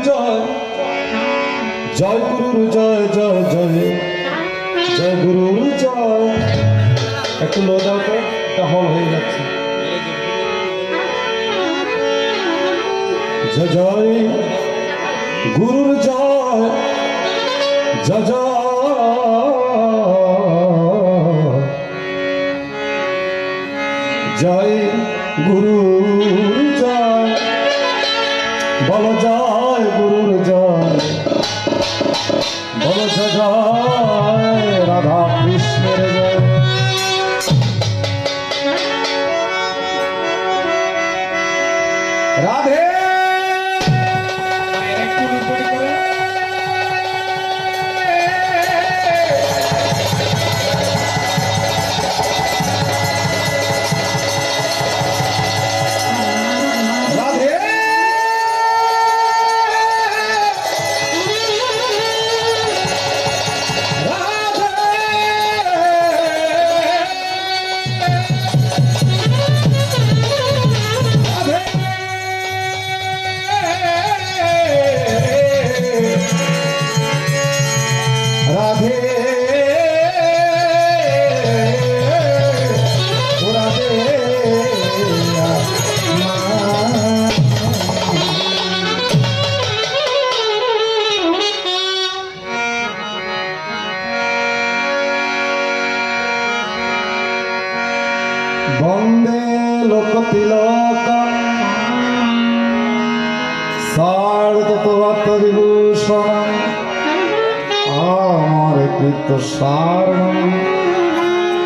জয় জয় গুরুর জয় জয় জয় জয় গুরুর জয়। একটু লো দাও তো, এটা হল হয়ে যাচ্ছে। জয় জয় গুরুর জয় জয় জয় গুরুর জয়। বল জয় গুরুর জয়, বল জয় রাধা কৃষ্ণের জয়। রাধে বন্দে লোকতিলক সারদত্ত বিভূষণ আমার কৃত সারণ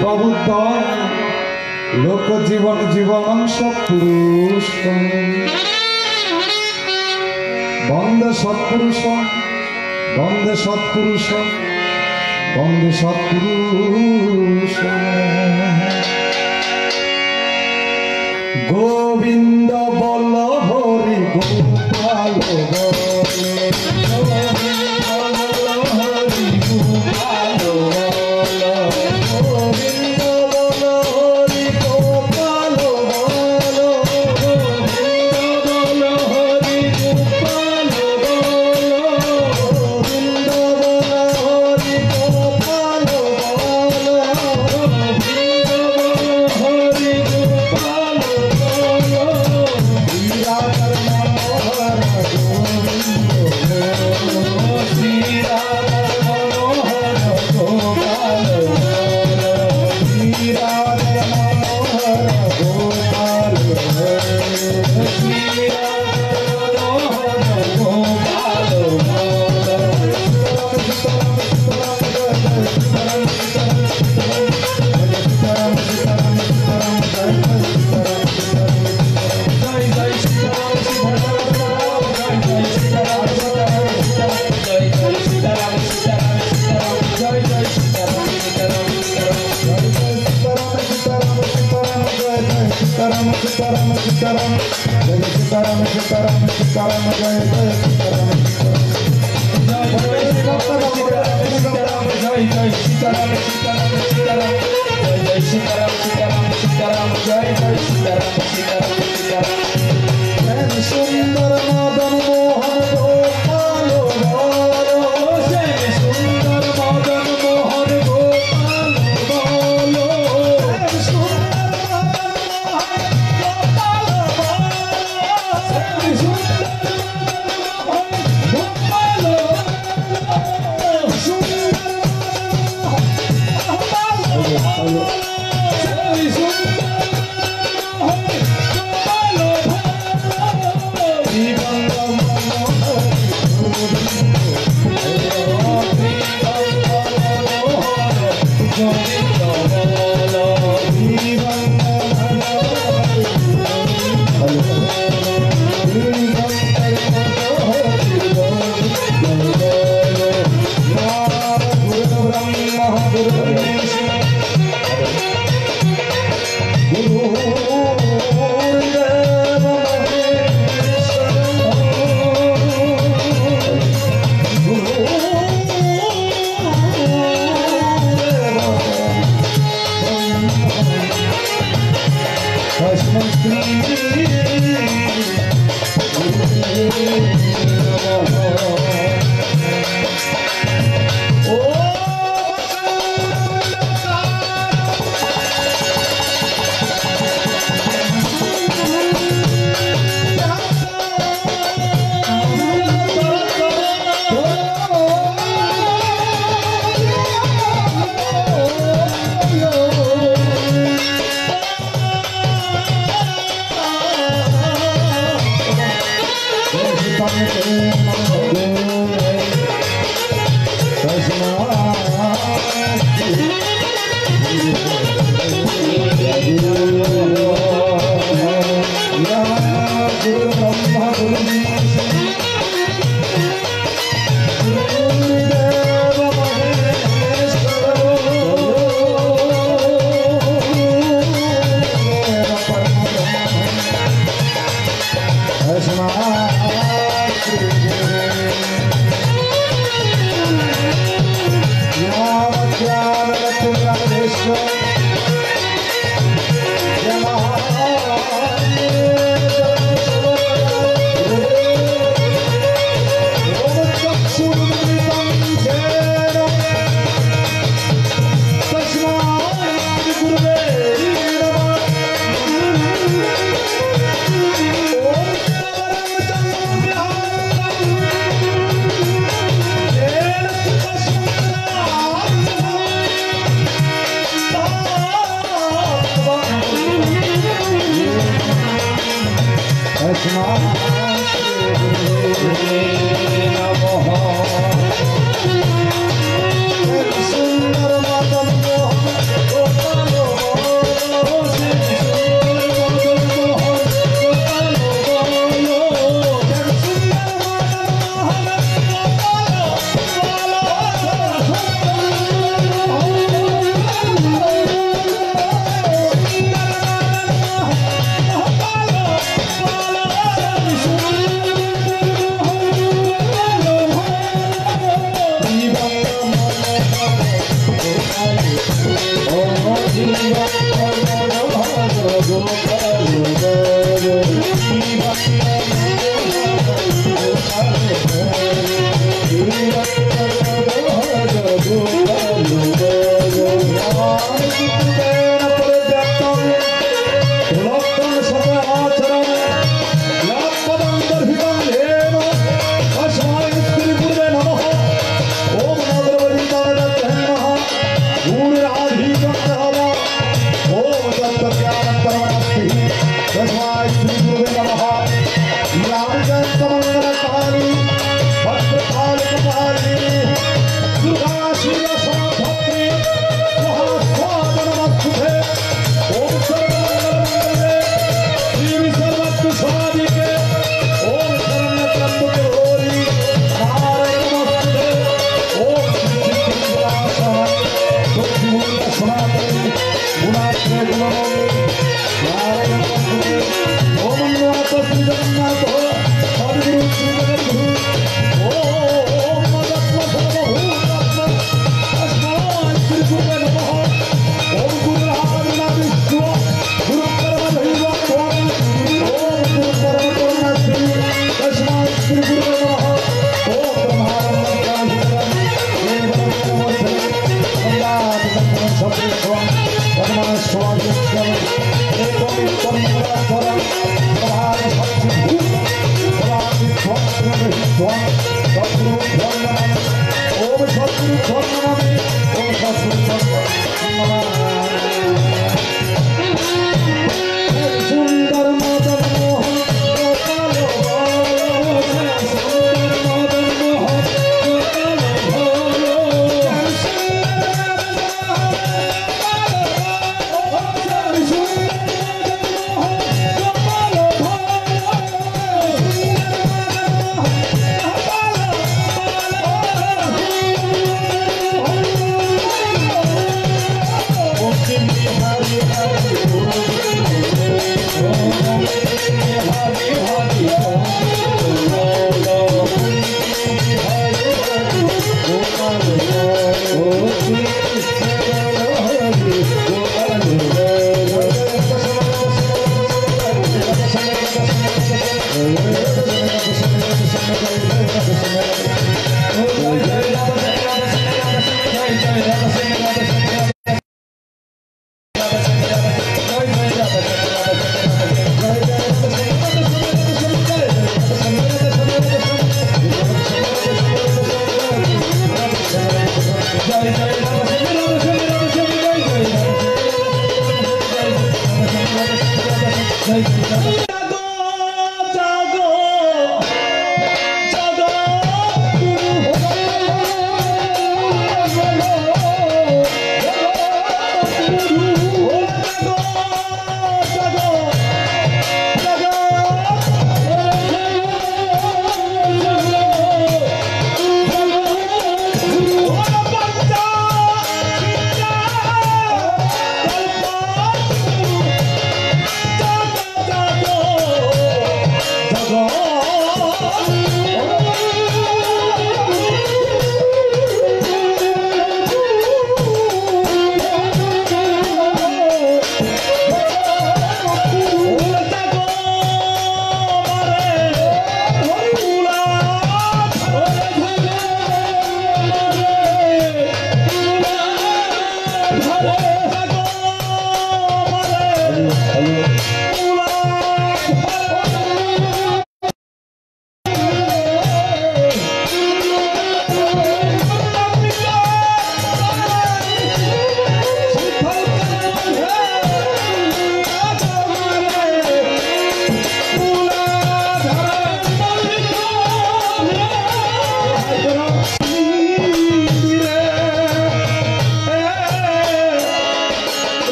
প্রবুদ্ধ লোক জীবন জীবন সৎপুরুষ। বন্দে সৎপুরুষ, বন্দে সৎপুরুষ, বন্দে সৎপুরুষ। গোবিন্দ বল হরি গোপাল বলে, গোবিন্দ বল হরি গোপাল বলে, গোবিন্দ বল হরি গোপাল বলে, গোবিন্দ বল হরি গোপাল বলে, গোবিন্দ বল হরি গোপাল বলে, গোবিন্দ বল হরি গোপাল। सीताराम सीताराम सीताराम जय सीताराम सीताराम सीताराम जय जय सीताराम जय सीताराम जय जय सीताराम सीताराम सीताराम जय जय सीताराम सीताराम सीताराम जय जय सीताराम सीताराम सीताराम। जय सुंदर मदन मोहन गोपाल बोलो, जय सुंदर मदन मोहन गोपाल बोलो, जय सुंदर मदन मोहन गोपाल बोलो, जय सुंदर मदन मोहन गोपाल बोलो, सुंदर मदन मोहन गोपाल बोलो, जय सुंदर मदन मोहन गोपाल बोलो।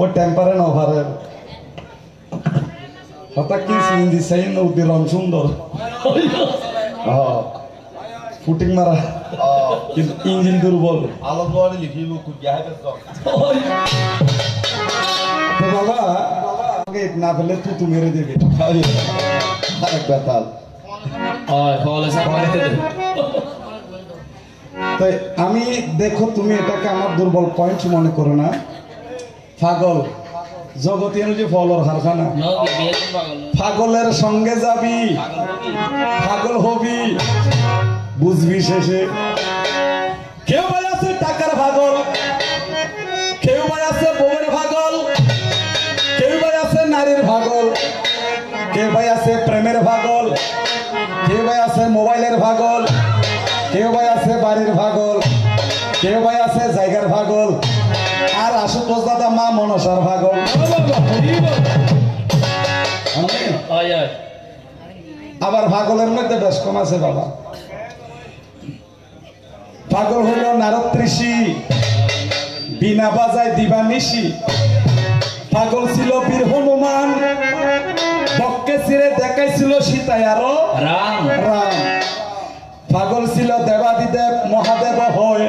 ও টেম্পারে নভারের হঠাৎ কি সিএনজি সাইন নদীর রং সুন্দর ফুটিং মারা কিন্তু ইঞ্জিন দুর্বল আলো বড় লিখিব কুকিয়া বাবা না ফেলে তুতু মেরে দেবে আরেক বেতাল তাই আমি দেখো তুমি এটাকে আমার দুর্বল পয়েন্ট মনে করো না পাগল জগতিয়ান যে ফলর হারখানা পাগলের সঙ্গে যাবি পাগল হবি বুঝবি শেষে কেউ ভাই আছে টাকার পাগল কেউ ভাই আছে বউয়ের পাগল কেউ ভাই আছে নারীর পাগল কেউ ভাই আছে প্রেমের পাগল কেউ ভাই আছে মোবাইলের পাগল কেউ ভাই আছে বাড়ির পাগল কেউ ভাই আছে জায়গার পাগল আর আশুতোষ দাদা মা মনসার পাগল আবার পাগলের মধ্যে বেশ কম আছে বাবা পাগল হইল নারদ ঋষি বিনা বাজায় দিবানিশি পাগল ছিল বীর হনুমান বক্কে ছিঁড়ে দেখাইছিল সীতায় আরো রাম রাম পাগল ছিল দেবাদিদেব মহাদেব হয়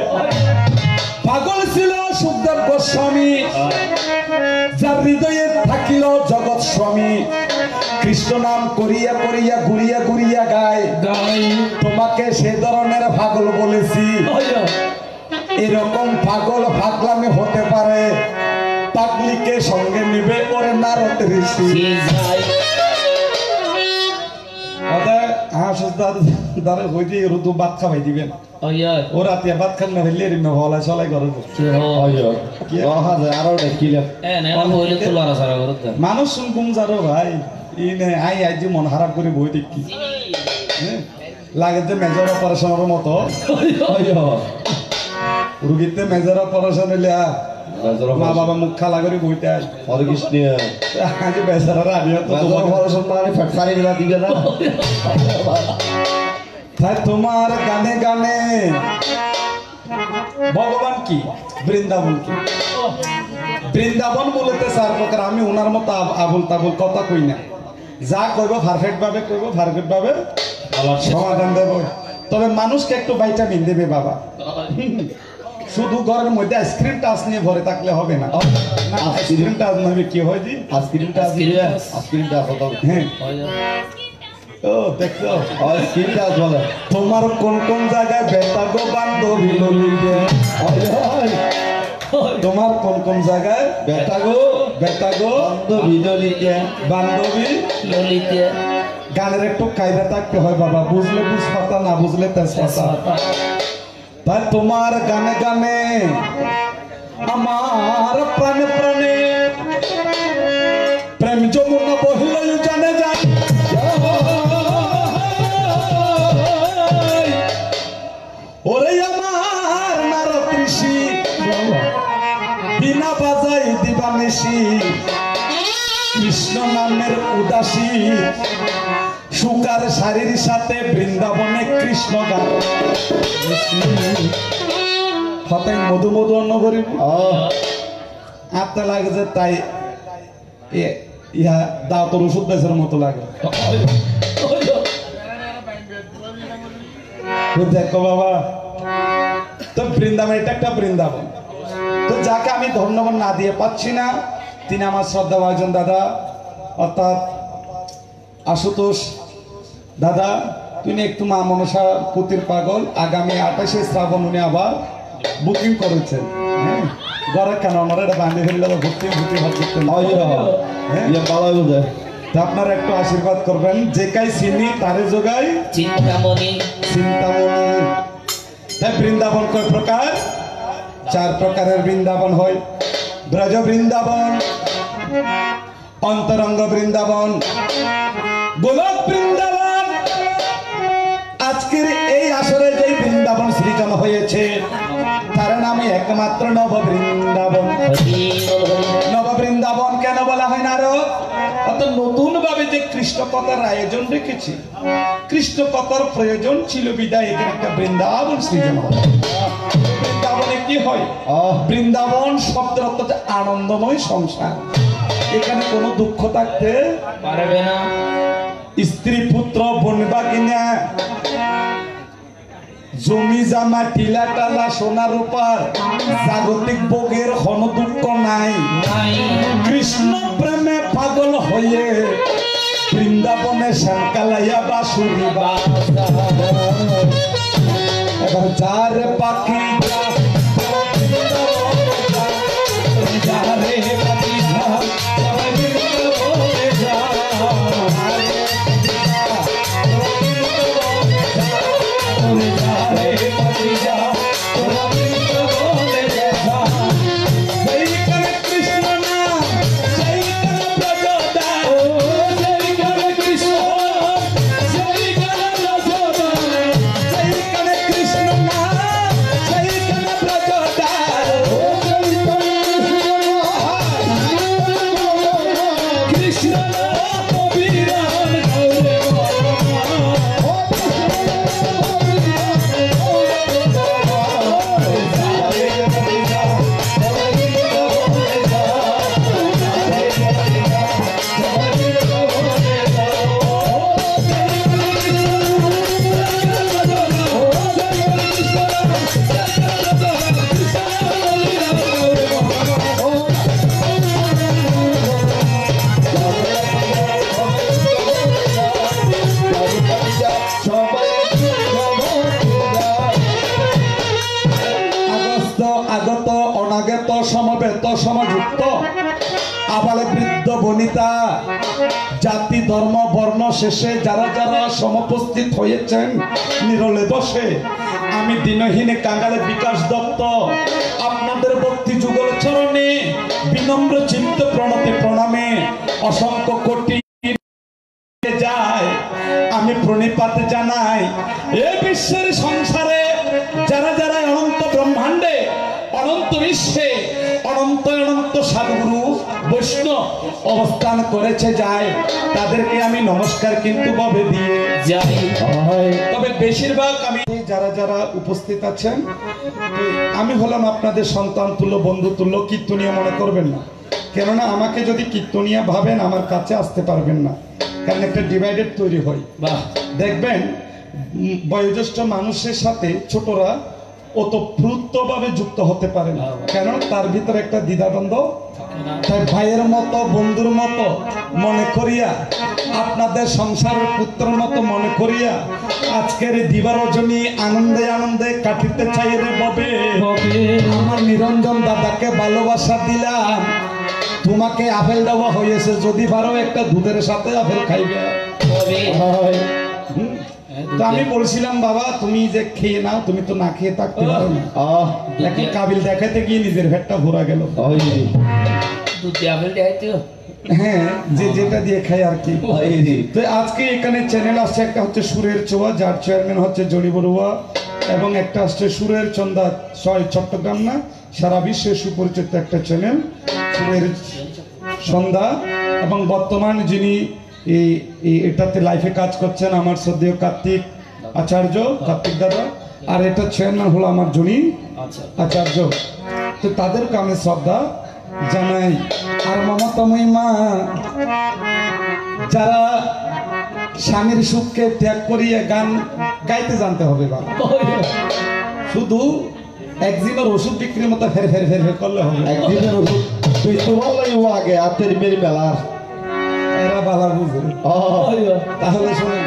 পাগল ছিল সুখদেব গোস্বামী যার হৃদয়ে থাকিল জগৎ স্বামী কৃষ্ণ নাম করিয়া করিয়া ঘুরিয়া ঘুরিয়া গায় তোমাকে সে ধরনের পাগল বলেছি এরকম পাগল পাগলামি হতে পারে পাগলিকে সঙ্গে নিবে ওরে নারদ ঋষি দাঁড়ে হইতে রুদু ভাত খাওয়াই দিবেন ও রাতে ভাত খান না হইলে রিমে হলা চলাই করে মানুষ শুন ঘুম যারো ভাই ই নে আই আজ মন খারাপ করে বই দেখি লাগে যে মেজর অপারেশনের মতো রুগীতে মেজর অপারেশন হইলে মা বাবা মুখ খালা করে বইতে আজ কৃষ্ণ আজ বেচারা আমিও তো অপারেশন মানে ফ্যাক্টরি দিলা দিবে না তাই তোমার গানে গানে ভগবান কি বৃন্দাবন কি বৃন্দাবন বলতে চার প্রকার আমি ওনার মতো আবুল তাবুল কথা কই না যা কইব পারফেক্ট ভাবে কইব পারফেক্ট ভাবে সমাধান দেব তবে মানুষকে একটু ভাইটামিন দেবে বাবা শুধু ঘরের মধ্যে আইসক্রিম টাচ নিয়ে ভরে থাকলে হবে না আইসক্রিম টাচ নেবে কি হয় জি আইসক্রিম টাচ হ্যাঁ ও দেখো আইসক্রিম টাচ বলে তোমার কোন কোন জায়গায় বেতা গো বান্ধবী ললিতে তোমার কোন কোন জায়গায় বেতা গো বান্ধবী ললিতে বান্ধবী ললিতে গানের একটু কায়দা থাকতে হয় বাবা বুঝলে বুঝ পাতা না বুঝলে তেজপাতা তাই তোমার গানে গানে আমার প্রাণে প্রাণে প্রেম যমুনা বহিল জানে যান ওরে আমার নারদ ঋষি বিনা বাজাই দিবানিশি কৃষ্ণ নামের উদাসী সুকার শারীর সাথে বৃন্দাবনে কৃষ্ণ গান হতাই মধু মধু অন্ন করিব আপনার লাগে যে তাই ইহা দাঁতর ওষুধ দেশের মতো লাগে দেখো বাবা তো বৃন্দাবন এটা একটা বৃন্দাবন তো যাকে আমি ধন্যবাদ না দিয়ে পাচ্ছি না তিনি আমার শ্রদ্ধা ভাজন দাদা অর্থাৎ আশুতোষ দাদা তিনি একটু মা মনসা পুতির পাগল আগামী 28শে শ্রাবণ উনি আবার বুকিং করেছেন হ্যাঁ ঘরে কেন আমরা এটা বান্ধে ফেললে ভর্তি ভর্তি ভাবতে আপনারা একটু আশীর্বাদ করবেন যে কাই চিনি তারে যোগাই চিন্তামণি তাই বৃন্দাবন কয় প্রকার 4 প্রকারের বৃন্দাবন হয় ব্রজ বৃন্দাবন অন্তরঙ্গ বৃন্দাবন গোলক বৃন্দাবন আজকের এই আসরে যে বৃন্দাবন সৃজন হয়েছে তার নামে একমাত্র নব বৃন্দাবন নব বৃন্দাবন কেন বলা হয় না আরো অত নতুন ভাবে যে কৃষ্ণ কথার আয়োজন রেখেছি কৃষ্ণ কথার প্রয়োজন ছিল বিদায় এখানে একটা বৃন্দাবন সৃজন হয় বৃন্দাবনে কি হয় বৃন্দাবন শব্দের অর্থ হচ্ছে আনন্দময় সংসার। এখানে কোনো দুঃখ থাকতে পারবে না। স্ত্রী পুত্র বনবা কিনা, জমি জামা টিলা টালা সোনা রূপার জাগতিক ভোগের কোনো দুঃখ নাই। কৃষ্ণ প্রেমে পাগল হয়ে বৃন্দাবনে শ্যামকালাইয়া বাসুরি বাজা। এবার যার পাখি যারে পাখি সমবেত সমযুক্ত আবালে বৃদ্ধ বনিতা জাতি ধর্ম বর্ণ শেষে যারা যারা সমুপস্থিত হয়েছেন নিরলে বসে, আমি দিনহীন কাঙ্গালে বিকাশ দত্ত আপনাদের ভক্তি যুগল চরণে বিনম্র চিত্ত প্রণতি প্রণামে অসংখ্য কোটি যায় আমি প্রণিপাত জানাই। এ বিশ্বের সংসারে যারা যারা অনন্ত ব্রহ্মাণ্ডে অনন্ত বিশ্বে অনন্ত অনন্ত সাধুগুরু বৈষ্ণব অবস্থান করেছে যায়, তাদেরকে আমি নমস্কার কিন্তু ভাবে দিয়ে যাই। তবে বেশিরভাগ আমি যারা যারা উপস্থিত আছেন, আমি হলাম আপনাদের সন্তান তুল্য বন্ধু তুল্য, কীর্তনিয়া মনে করবেন না। কেননা আমাকে যদি কীর্তনিয়া ভাবেন আমার কাছে আসতে পারবেন না, কারণ একটা ডিভাইডেড তৈরি হয়। দেখবেন বয়োজ্যেষ্ঠ মানুষের সাথে ছোটরা ওতপ্রোতভাবে যুক্ত হতে পারে না, কেন তার ভিতরে একটা দ্বিধাদ্বন্দ্ব। তাই ভাইয়ের মতো বন্ধুর মতো মনে করিয়া, আপনাদের সংসারের পুত্রের মতো মনে করিয়া আজকের দিবা রজনী আনন্দে আনন্দে কাটিতে চাই রে ববে। আমার নিরঞ্জন দাদাকে ভালোবাসা দিলাম, তোমাকে আপেল দেওয়া হয়েছে, যদি পারো একটা দুধের সাথে আপেল খাইবে। তো আমি বলছিলাম বাবা তুমি যে খেয়ে নাও, তুমি তো না খেয়ে থাকতে পারো না। এখন কাবিল দেখাতে গিয়ে নিজের ভেটটা ভরা গেল। হ্যাঁ, যে যেটা দিয়ে খাই আর কি। তো আজকে এখানে চ্যানেল আসছে, একটা হচ্ছে সুরের ছোঁয়া, যার চেয়ারম্যান হচ্ছে জনি বড়ুয়া, এবং একটা আসছে সুরের চন্দা চট্টগ্রাম, না সারা বিশ্বে সুপরিচিত একটা চ্যানেল সুরের সন্ধ্যা। এবং বর্তমান যিনি এটাতে লাইফে কাজ করছেন আমার শ্রদ্ধেয় কার্তিক আচার্য, কার্তিক দাদা, আর এটা চেয়ারম্যান হলো আমার জনি আচার্য। তো তাদেরকে আমি শ্রদ্ধা জানাই। আর মমতাময়ী মা, যারা স্বামীর সুখকে ত্যাগ করিয়ে গান গাইতে জানতে হবে, বাবা শুধু একদিনের ওষুধ বিক্রির মতো ফের ফের ফের ফের করলে হবে। একদিনের ওষুধ তুই তো ভালোই আগে হাতের মেরে মেলার এরা বালা বুঝে। তাহলে শোনেন,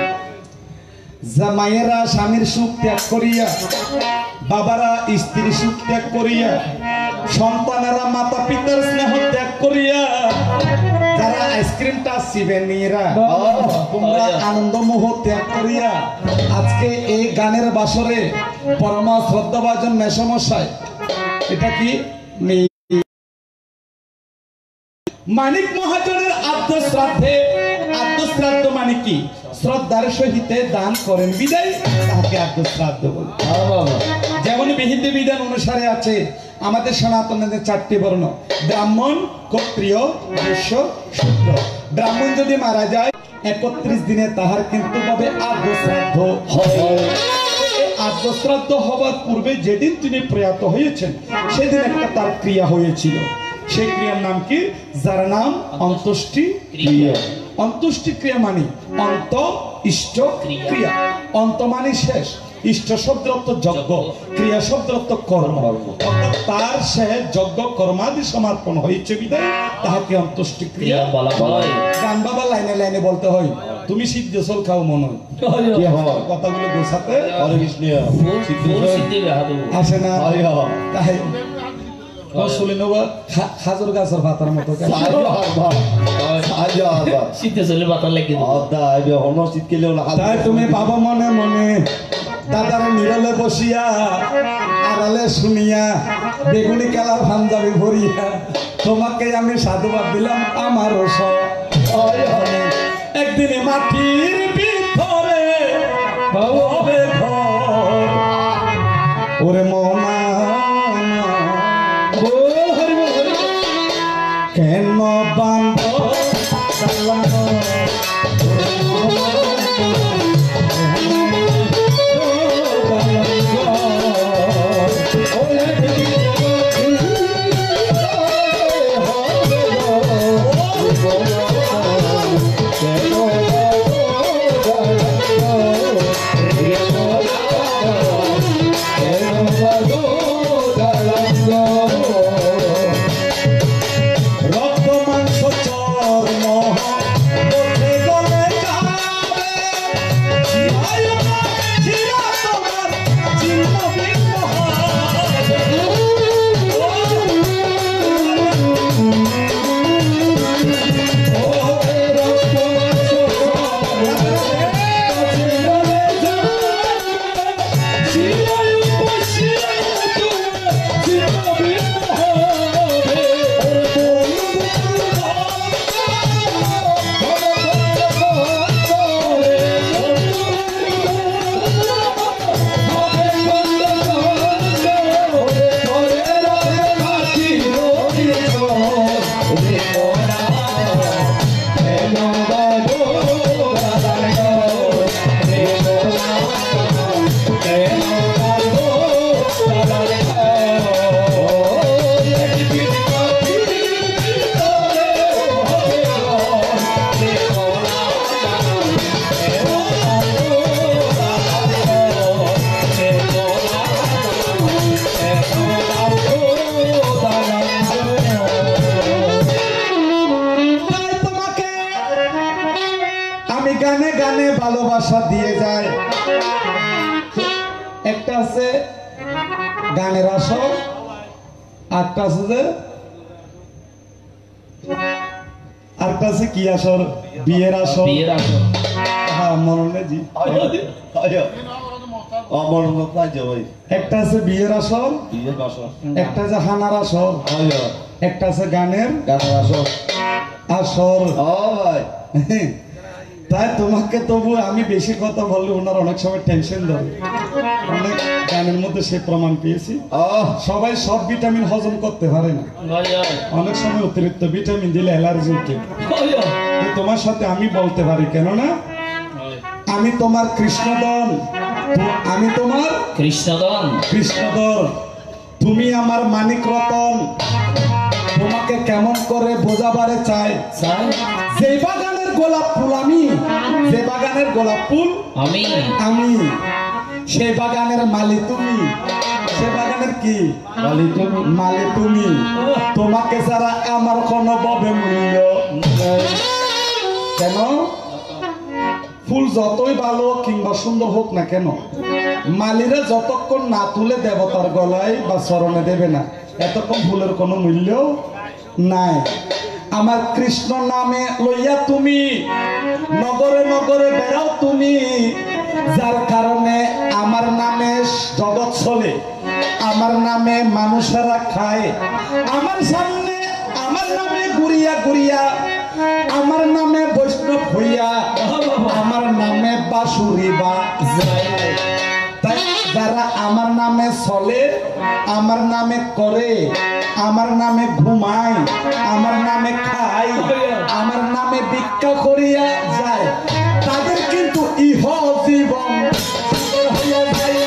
মায়েরা স্বামীর সুখ ত্যাগ করিয়া, বাবারা স্ত্রীর সুখ ত্যাগ করিয়া, সন্তানেরা মাতা পিতার স্নেহ ত্যাগ করিয়া, যারা আইসক্রিমটা চিবেনিরা, তোমরা আনন্দ মোহ ত্যাগ করিয়া আজকে এই গানের বাসরে পরমা শ্রদ্ধাভাজন মেসমশাই, এটা কি মানিক মহাজনের আদ্যশ্রাদ্ধে, আদ্যশ্রাদ্ধ মানে কি শ্রদ্ধার সহিতে দান করেন বিদায়, তাকে আদ্যশ্রাদ্ধ বলে। যেমন বিহিত বিধান অনুসারে আছে আমাদের সনাতনের 4টি বর্ণ, ব্রাহ্মণ, ক্ষত্রিয়, বৈশ্য, শূদ্র। ব্রাহ্মণ যদি মারা যায় 31 দিনে তাহার কিন্তু ভাবে আদ্যশ্রাদ্ধ হয়। আদ্যশ্রাদ্ধ হবার পূর্বে যেদিন তিনি প্রয়াত হয়েছেন সেদিন একটা তার ক্রিয়া হয়েছিল। সেই ক্রিয়ার নাম কি? যার নাম অন্ত্যেষ্টি ক্রিয়া। অন্ত্যেষ্টি ক্রিয়া মানে অন্ত, ইষ্ট, ক্রিয়া। অন্ত মানে শেষ, ইষ্ট শব্দ অর্থ যজ্ঞ, ক্রিয়া শব্দ অর্থ কর্ম। অর্থাৎ তার সে যজ্ঞ কর্মাদি সমর্পণ হয়েছে বিধায় তাহাকে অন্ত্যেষ্টি ক্রিয়া বলা হয়। গান বাবা লাইনে লাইনে বলতে হয়, তুমি সিদ্ধ চল খাও মনে হয় কথাগুলো গোছাতে আসে না। তাই শুনে নেব খাজুর গাছের ভাতার মতো। তাই তুমি বাবা মনে মনে দাদার নিরলে বসিয়া আড়ালে শুনিয়া বেগুনি কালার পাঞ্জাবি ভরিয়া তোমাকে আমি সাধুবাদ দিলাম আমারও সব। একদিনে মাটির ভিতরে হবে ঘর, ওরে মনা কেন বান্ধ গানে গানে ভালোবাসা দিয়ে যায়। একটা আছে গানের আসর, আরেকটা আছে যে আরেকটা আছে কি আসর? বিয়ের আসর। হ্যাঁ মনে জি, একটা আছে বিয়ের আসর, একটা আছে হানার আসর, একটা আছে গানের আসর। তাই তোমাকে তবু আমি বেশি কথা বললে ওনার অনেক সময় টেনশন ধরে। অনেক গানের মধ্যে সে প্রমাণ পেয়েছি সবাই সব ভিটামিন হজম করতে পারে না, অনেক সময় অতিরিক্ত ভিটামিন দিলে অ্যালার্জি উঠে। তোমার সাথে আমি বলতে পারি, কেননা আমি তোমার কৃষ্ণদন, আমি তোমার কৃষ্ণদন, তুমি আমার মানিক রতন। তোমাকে কেমন করে বোঝাবারে চাই, যে বাগানের গোলাপ ফুল আমি, যে বাগানের গোলাপ ফুল আমি, সেই বাগানের মালি তুমি, সে বাগানের কি মালি তুমি। তোমাকে ছাড়া আমার কোনো ভাবে মূল্য কেন? ফুল যতই ভালো কিংবা সুন্দর হোক না কেন, মালিরা যতক্ষণ না তুলে দেবতার গলায় বা চরণে দেবে না, এতক্ষণ ফুলের কোনো মূল্য নাই। আমার কৃষ্ণ নামে লইয়া তুমি নগরে নগরে বেড়াও তুমি, যার কারণে আমার নামে জগৎ চলে, আমার নামে মানুষেরা খায়, আমার সামনে আমার নামে ঘুরিয়া ঘুরিয়া, আমার নামে বৈষ্ণব হইয়া, আমার নামে বাঁশুরি বাজায়। তাই যারা আমার নামে চলে, আমার নামে করে, আমার নামে ঘুমায়, আমার নামে খায়, আমার নামে ভিক্ষা করিয়া যায়, তাদের কিন্তু ইহ জীবন হইয়া যায়।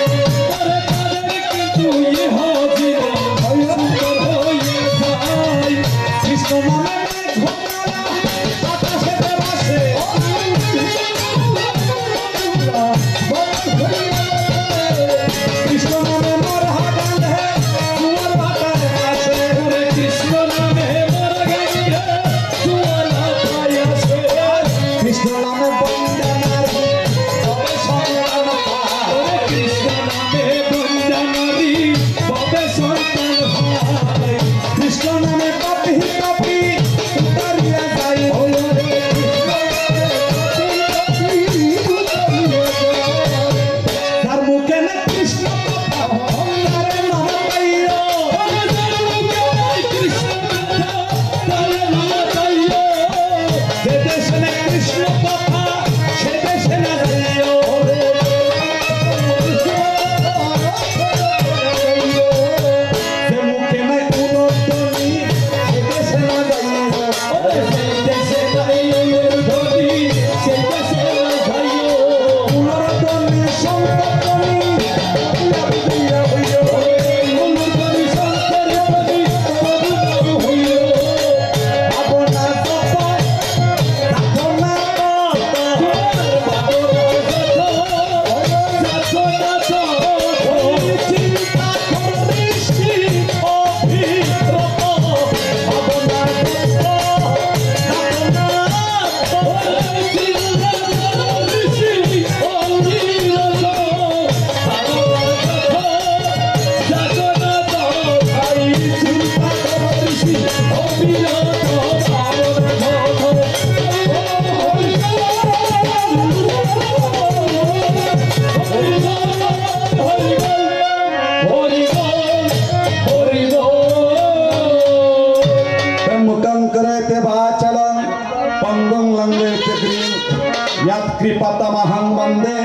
কৃপাতা মহান বন্দে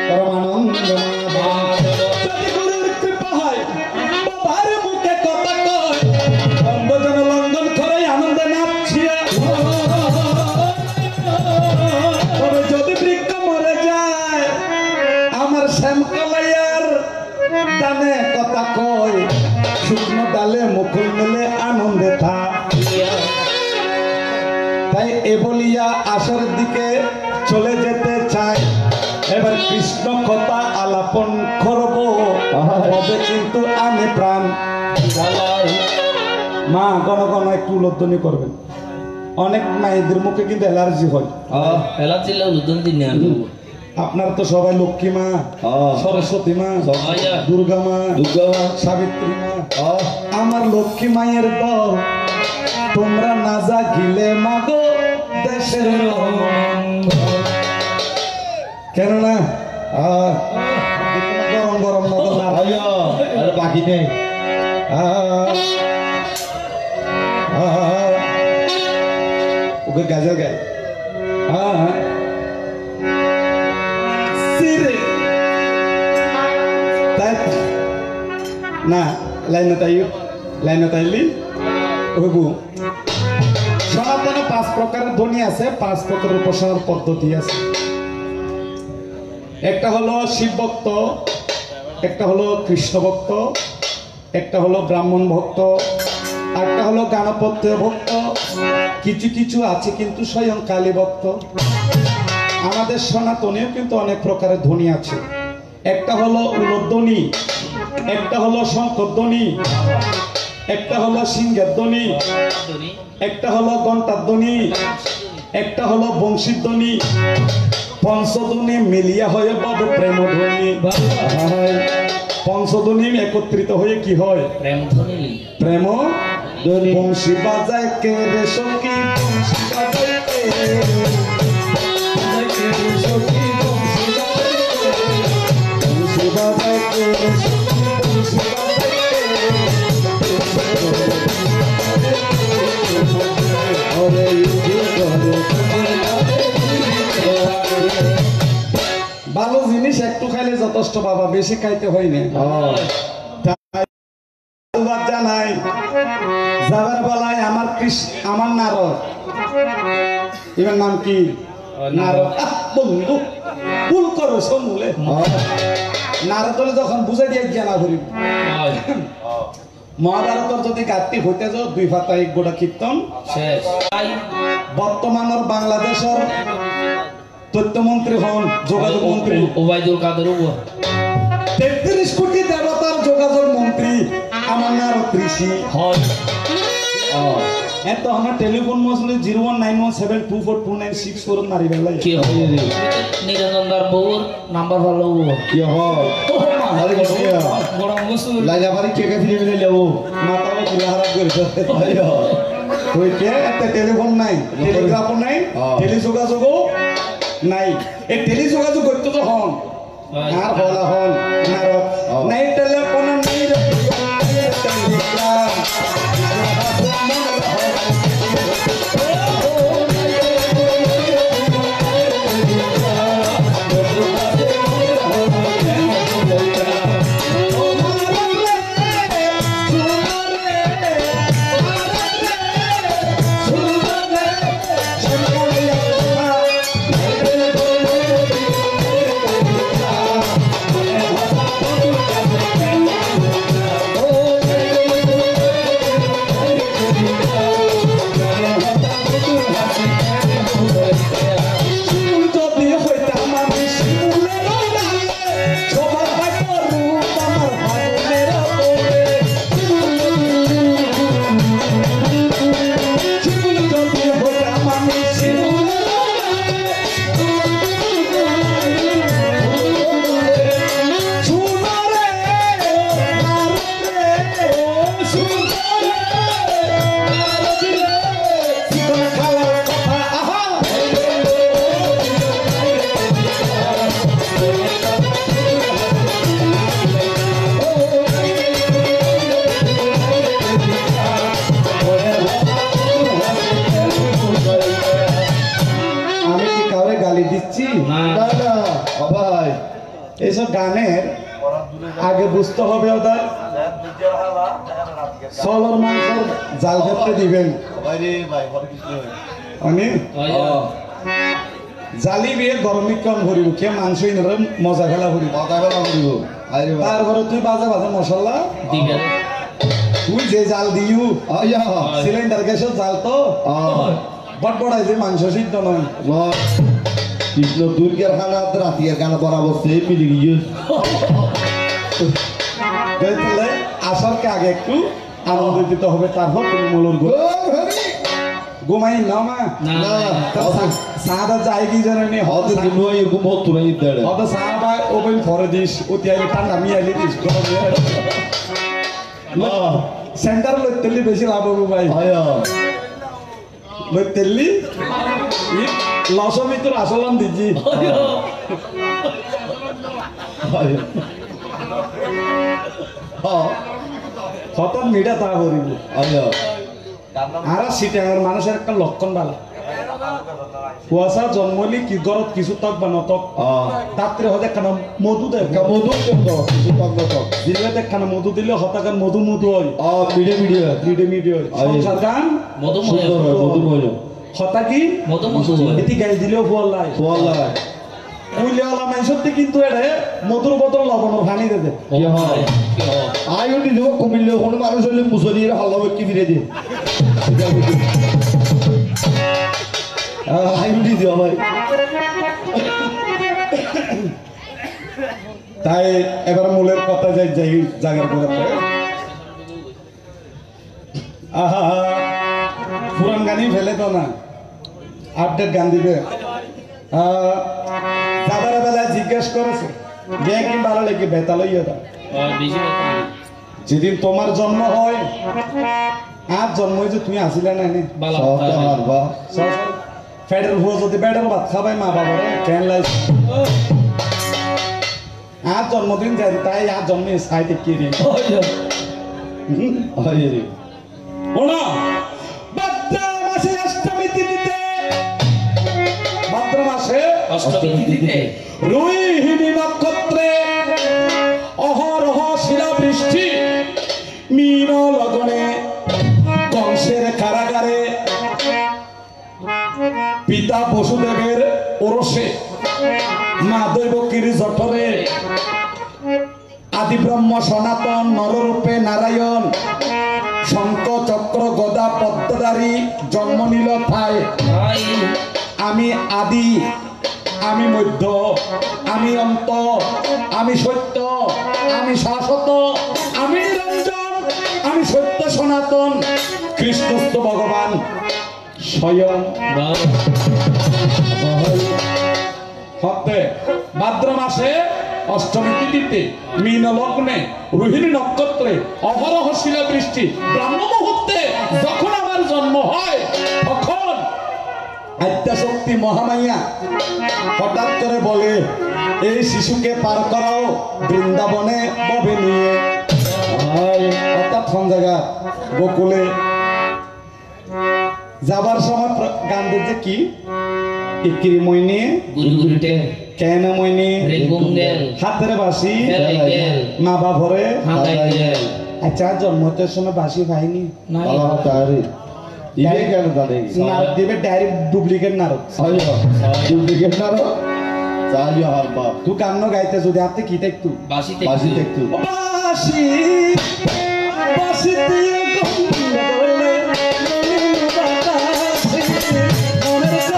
পরমানন্দ মাধব। যদি গুরুর কৃপা হয় বাবার মুখে কথা কয় অন্ধজন লঙ্ঘন করে আনন্দে নাচিয়া। তবে যদি বৃক্ষ মরে যায় আমার শ্যামকলাইয়ার ডানে কথা কয় শুকনো ডালে মুকুল মেলে আনন্দে থাক। তাই এ বলিয়া আসর দিকে চলে যেতে চাই। এবার কৃষ্ণ কথা আলাপন করব তবে কিন্তু আমি প্রাণ। মা গণ গণ একটু উল্লধ্বনি করবেন। অনেক মায়েদের মুখে কিন্তু অ্যালার্জি হয়। আপনারা তো সবাই লক্ষ্মী মা, সরস্বতী মা, দুর্গা মা, সাবিত্রী মা। আমার লক্ষ্মী মায়ের দল তোমরা না জাগিলে মাগো দেশের কেননা গরম গরম বাকি নেই। ওকে গাজর গায় না লাইন তাইলি সনাতনে 5 প্রকারের ধ্বনি আছে, 5 প্রকারের উপাসনার পদ্ধতি আছে। একটা হলো শিব ভক্ত, একটা হলো কৃষ্ণ ভক্ত, একটা হলো ব্রাহ্মণ ভক্ত, একটা হলো গাণপত্য ভক্ত, কিছু কিছু আছে কিন্তু স্বয়ং কালী ভক্ত। আমাদের সনাতনেও কিন্তু অনেক প্রকারের ধ্বনি আছে। একটা হলো উলধ্বনি, একটা হলো শঙ্খধ্বনি, একটা হলো সিংহের ধ্বনি, একটা হলো ঘণ্টার ধ্বনি, একটা হলো বংশীর ধ্বনি। পঞ্চধ্বনি মিলিয়া হয়ে বাবু প্রেম ধ্বনি। পঞ্চধ্বনি একত্রিত হয়ে কি হয়? প্রেম ধ্বনি। বংশী বাজায় কে রে সখী, বংশী বাজায় কে রে সখী, বংশী বাজায় কে রে সখী, বংশী বাজায় কে ভালো জিনিস একটু খাইলে যথেষ্ট বাবা, বেশি খাইতে হয় না। জানাই যাবার বেলায় আমার আমার নারদ, এবার নাম কি নারদ বন্ধু ভুল করো শুনলে নারদ হলে যখন বুঝাই দিয়ে জ্ঞানা করি মহাভারতের যদি গাঁতি হইতে যাও 2 পাতা 1 গোটা কীর্তন শেষ। বর্তমানের বাংলাদেশের তথ্যমন্ত্রী হন, যোগাযোগ মন্ত্রী ওবায়দুল কাদের, 33 কোটি দেবতার যোগাযোগ মন্ত্রী আমার নারদ ঋষি হয়। এত আমার টেলিফোন মশলে 01917242964 মারি বেলাই কি হয় নিরঞ্জন দার বউর নাম্বার ভালো কি হয় আরে বড় মুসুল লাইলা বাড়ি কে কে ফিরে মিলে লেবো মাথাও খুলে হারাপ করে ওই কে একটা টেলিফোন নাই, টেলিগ্রাফ নাই, টেলিযোগাযোগও নাই। এই টেলিযোগাযোগ করতে তো হন আর বলা হন নারদ নাই, টেলিফোন নাই রে টেলিগ্রাফ এইসব গানের আগে বুঝতে হবে ওদের সলর মাংস জাল ক্ষেত্রে দিবেন আমি জালি বিয়ে গরমে কম করিব কে মাংস ইনরে মজা খেলা করিব তারপরে তুই বাজে বাজে মশলা দিবেন তুই যে জাল দিও সিলিন্ডার গ্যাসের জাল তো বট বড়াই যে মাংস সিদ্ধ নয় কৃষ্ণ দুর্গের খানা রাতির খানা বরাবর সেই মিলে গিয়ে আসারকে আগে একটু আনন্দ দিতে হবে তারপর তুমি মূলর ঘুমাই না মা সাদা যাই কি জানি হতে দুনুয়াই এরকম হতো না ইদারে হতে সাদা ওপেন করে দিস অতি আইলে ঠান্ডা মি আইলে দিস সেন্টার লই তেলি বেশি লাভ হবে ভাই লই তেলি লস মিত্র আসলাম দিজি হঠাৎ মিটা তা করিব আর সিটাঙের মানুষের একটা লক্ষণ ভালো কুয়াশা জন্মলি কি গরত কিছু তক বা নতক তাত্রে হতে একখানা মধু দেয় দিলে একখানা মধু দিলে হতাকান মধু মধু হয় মিডিয়া মিডিয়া মিডে মিডে হয় সংসার গান হতা কি এটি গাই দিলেও ফুয়াল্লাই কুইলেওয়ালা মাইসতে কিন্তু এড়ে মধুর বদল লবণ পানি দেবে আয়ু দিব কমিলে কোনো মানুষ হলে মুসলির হাল্লা কি ফিরে দিয়ে আয়ু দিও ভাই তাই এবার মূলের কথা যাই যাই জায়গার কথা আহা পুরান গানই ফেলে তো না আপডেট গান দিবে দাদার বেলায় জিজ্ঞেস করেছে গে কি ভালো লেগে বেতা লইয়া দা যেদিন তোমার জন্ম হয় আর জন্ম হয়েছে তুমি আসিলে না এনে ফ্যাটের ভুয়া যদি ব্যাটের ভাত খাবাই মা বাবার কেন লাই আর জন্মদিন যাই তাই আর জন্মে সাই দেখিয়ে দিন ওনা ভাদ্র মাসে অষ্টমী তিথিতে ভাদ্র মাসে অষ্টমী তিথিতে রোহিণী নক্ষত্রে অহরহ শিলাবৃষ্টি মীন লগনে কংসের কারাগারে পিতা বসুদেবের ওরসে মা দৈবকীর জঠরে আদি ব্রহ্ম সনাতন নররূপে নারায়ণ শঙ্খ চক্র গদা পদ্মধারী জন্ম নিল ঠায় আমি আদি আমি মধ্য আমি অন্ত আমি সত্য আমি শাশ্বত আমি নিরঞ্জন আমি সত্য সনাতন কৃষ্ণস্থ ভগবান স্বয়ং হতে ভাদ্র মাসে অষ্টমী তিথিতে মীন লগ্নে রোহিণী নক্ষত্রে অহরহ শিলাবৃষ্টি ব্রাহ্ম মুহূর্তে যখন আমার জন্ম হয় তখন আদ্যাশক্তি মহামাইয়া হঠাৎ করে বলে এই শিশুকে পার করাও বৃন্দাবনে ববে নিয়ে অর্থাৎ কোন জায়গা গোকুলে যাবার সময় গান দিচ্ছে কি ইকিরি মইনি গুরুগুরুটে কেন মইনি হাতের বাসি মা বাপরে আচ্ছা জন্মতের সময় বাসি খাইনি নারদ দিবে ডাইরেক্ট ডুপ্লিকেট নারদ ডুপ্লিকেট না চাইও হারবা তুই কান্ন গাইতে যদি আপনি কি দেখতু বাসি বাসি দেখতু বাসি বাসি দিয়ে গন্ধলে বাতাসে মনের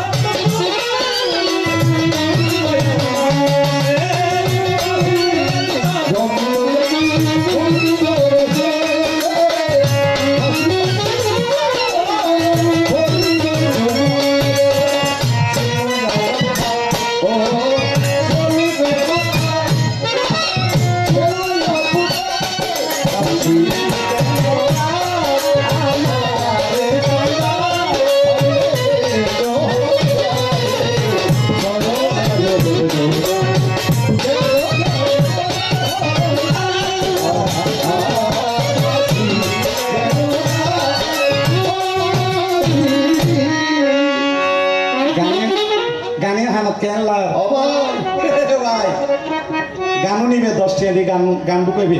গানও নিবে 10 টাকা দিয়ে গান ঢুকাইবে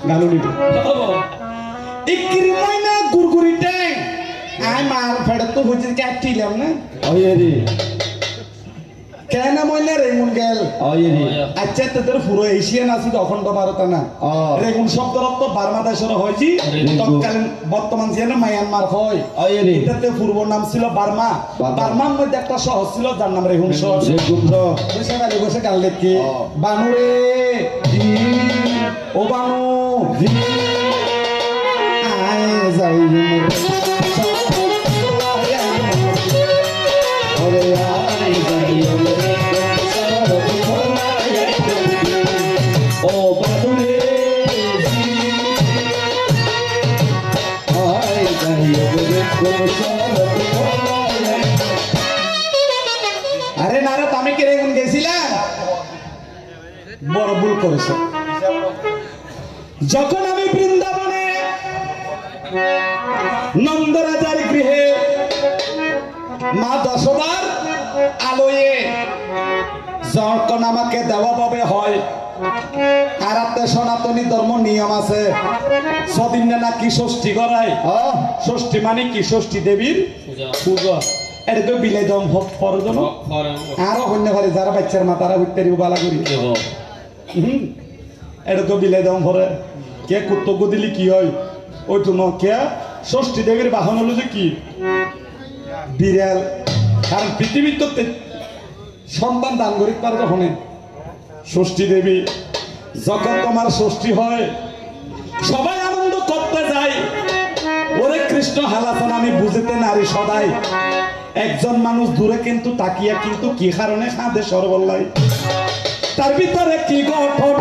গানও নিবে ইকিরি ময়না গুরগুরি ট্যাং আই মার ফেড়ে তো বুঝি কাটিলাম না আইয়ে রে কেন ময়না রেগুন গেল আইয়ে রে আচ্ছা তোদের পুরো এশিয়ান আছে অখণ্ড ভারত না রেগুন শব্দের অর্থ বার্মা দেশের হয়জি তৎকালীন বর্তমান যে মায়ানমার হয় আইয়ে রে এটাতে পূর্ব নাম ছিল বার্মা বার্মার মধ্যে একটা শহর ছিল যার নাম রেগুন শহর রেগুন শহর বসে গালি বসে গাল দেখি বানু রে ও বানু আয় যাই ওরে আই যাই ও বাদুরে আই যাই ওরে আরে না রে আমি কি রেগুন গেছিলাম বড় ভুল করেছে যখন আমি বৃন্দাবনে নন্দরাজার গৃহে মা দশদার আলোয়ে যখন আমাকে দেওয়া পাবে হয় আর একটা সনাতনী ধর্ম নিয়ম আছে সদিন নাকি ষষ্ঠী করায় ষষ্ঠী মানে কি ষষ্ঠী দেবীর পূজা এটা বিলাই দম পরজন আরো অন্য ঘরে যারা বাচ্চার মা তারা উঠতে বালা করি এটা তো বিলাই দম ভরে কে কর্তব্য দিলি কি হয় ওই তো কে ষষ্ঠী দেবীর বাহন হলো যে কি বিড়াল কারণ পৃথিবীর তো সন্তান দান করি পারে যখন ষষ্ঠী দেবী যখন তোমার ষষ্ঠী হয় সবাই আনন্দ করতে যায় ওরে কৃষ্ণ হালাতন আমি বুঝতে নারী সদাই একজন মানুষ দূরে কিন্তু তাকিয়া কিন্তু কি কারণে কাঁদে সরবল্লাই তার ভিতরে কি গঠন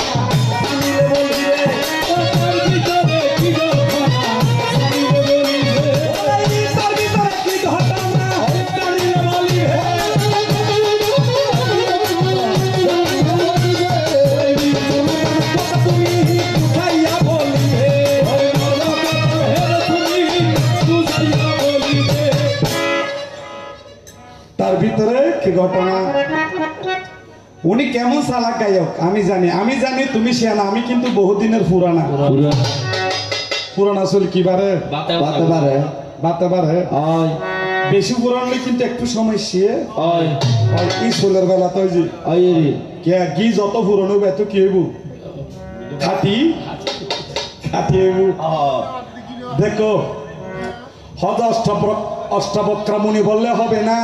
তার ভিতরে কি ঘটনা উনি কেমন চালাক গায়ক আমি জানি তুমি শিয়ানা আমি কিন্তু বহুদিনের পুরানা চুল কি বারে বাতে পারে বেশি পুরানো কিন্তু একটু সময় শিয়ে এই চুলের বেলা তো গি যত পুরনো এত কি হইব খাটি হইব দেখো হজ অষ্টাবক্রমুনি বললে হবে না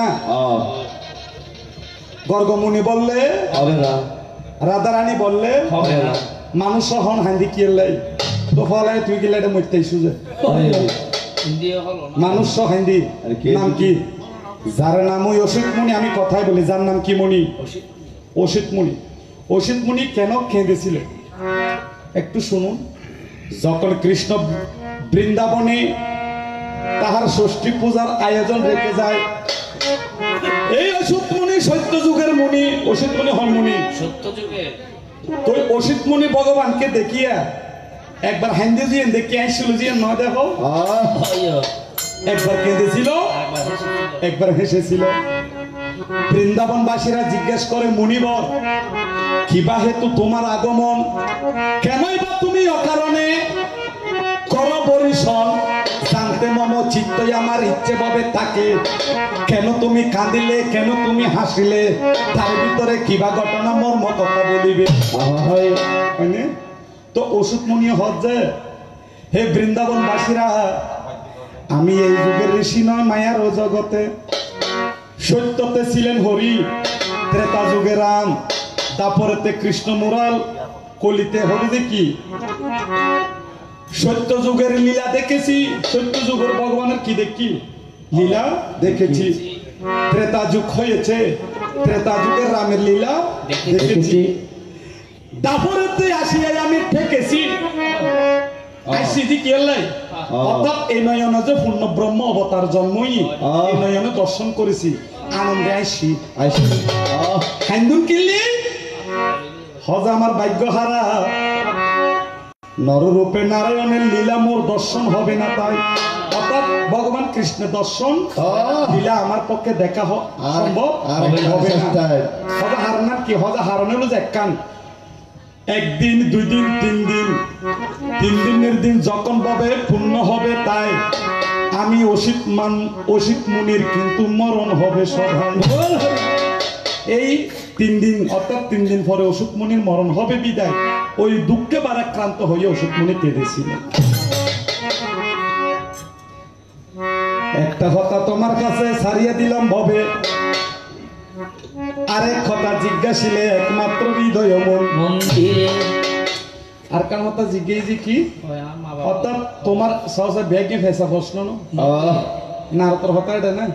গর্গমুনি বললে হবে না রাধারানী বললে হবে না মানুষ হন হান্দি কি তো ফলে তুই গেলে এটা মরতে সুজে মানুষ হান্দি নাম কি যার নাম ওই অসিত মুনি আমি কথাই বলি যার নাম কি মুনি অসিত মুনি কেন কেঁদেছিল একটু শুনুন যখন কৃষ্ণ বৃন্দাবনে তাহার ষষ্ঠী পূজার আয়োজন রেখে যায় এই অসিত মুনি সত্য যুগের মুনি অসিত মুনি হন মুনি সত্য যুগে তো অসিত মুনি ভগবানকে দেখিয়া একবার হাইন্দে দিয়ে দেখে আসছিল যে না দেখো একবার কেঁদেছিল একবার হেসেছিল বৃন্দাবনবাসীরা জিজ্ঞেস করে মুনিবর কিবা হেতু তোমার আগমন কেনই বা তুমি অকারণে কর পরিশন জানতে মম চিত্তই আমার ইচ্ছে ভাবে থাকে কেন তুমি কাঁদিলে কেন তুমি হাসিলে তার ভিতরে কিবা ঘটনা মর্ম কথা বলিবে তো ওষুধ মুনি হচ্ছে হে বৃন্দাবনবাসীরা আমি এই যুগের ঋষি নয় মায়ার ও জগতে সত্যতে ছিলেন হরি ত্রেতা যুগে রাম তারপরেতে কৃষ্ণ মুরাল কলিতে হলো দেখি সত্য যুগের লীলা দেখেছি সত্য যুগের ভগবানের কি দেখি লীলা দেখেছি ত্রেতা যুগ হয়েছে ত্রেতা যুগের রামের লীলা দেখেছি তারপরেতে আসিয়াই আমি ঠেকেছি অর্থাৎ এই নয়নে যে পূর্ণ ব্রহ্ম অবতার জন্মই এই নয়নে দর্শন করেছি আনন্দে আইসি হাইন্দুন কিনলি হজ আমার ভাগ্য হারা নররূপে নারায়ণের লীলা মোর দর্শন হবে না তাই অর্থাৎ ভগবান কৃষ্ণের দর্শন লীলা আমার পক্ষে দেখা সম্ভব হবে না হজা হারানোর কি হজা হারানোর যে এক কান একদিন, 2 দিন, 3 দিন, 3 দিনের দিন যখন ভাবে পূর্ণ হবে, তাই আমি অসিত মুনির কিন্তু মরণ হবে সধান। এই 3 দিন অর্থাৎ 3 দিন পরে অসিত মুনির মরণ হবে বিদায় ওই দুঃখে বারাক্রান্ত হয়ে অসিত মুনি কেঁদেছিলেন। একটা কথা তোমার কাছে ছাড়িয়ে দিলাম ভবে, আরেক কথা জিজ্ঞাসিলে একমাত্র হৃদয় মন্দিরে। আর কার কথা জিজ্ঞেসি কি অর্থাৎ তোমার সহজে ব্যাগে ফেসা প্রশ্ন না তোর হতা এটা না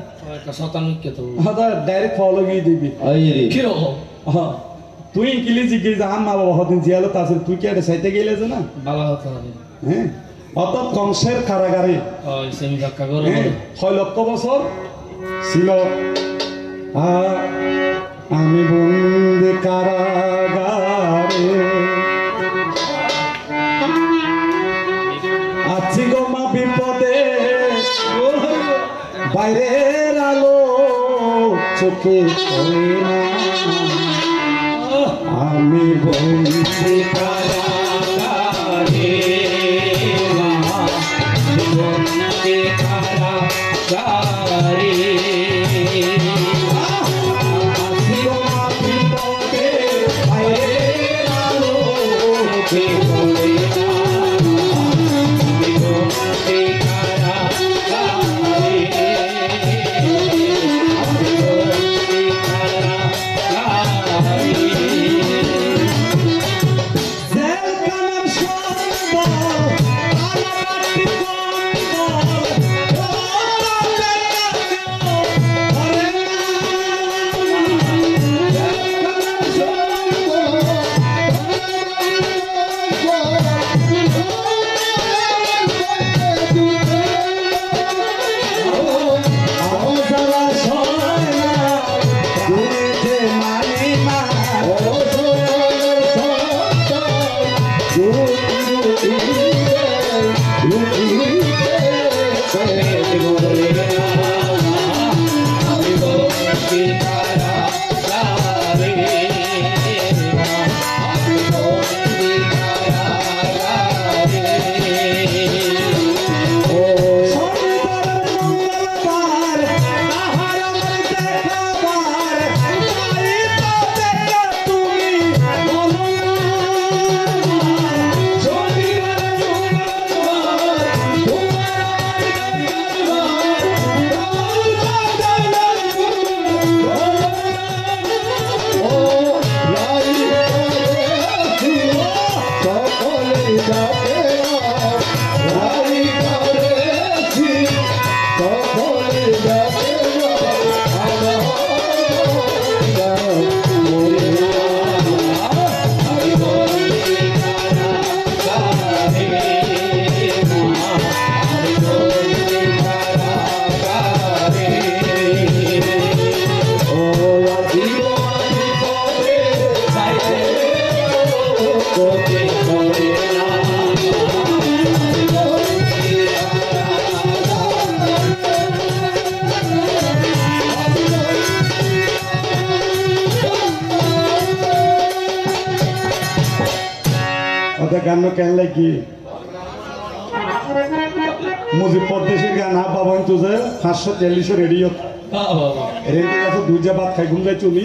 ডাইরেক্ট ফলো গিয়ে দিবি তুই কিলি জিজ্ঞেস আম মা বাবা হদিন জিয়ালো তা তুই কি এটা সাইতে গেলে যে না ভালো হতো। হ্যাঁ অর্থাৎ কংসের কারাগারে 6 লক্ষ বছর ছিল। আমি বন্দি কারাগারে আছি গো মা বিপদে, বাইরের আলো চোখে পড়ে না। আমি বন্দি কারাগারে, বন্দি কারাগারে গান কেন লাগি মুজিব পদ্মেশের গান হা বাবা তুঝে 543 রেডিও রেডিও আছে দুইটা ভাত খাই ঘুম যাই চলি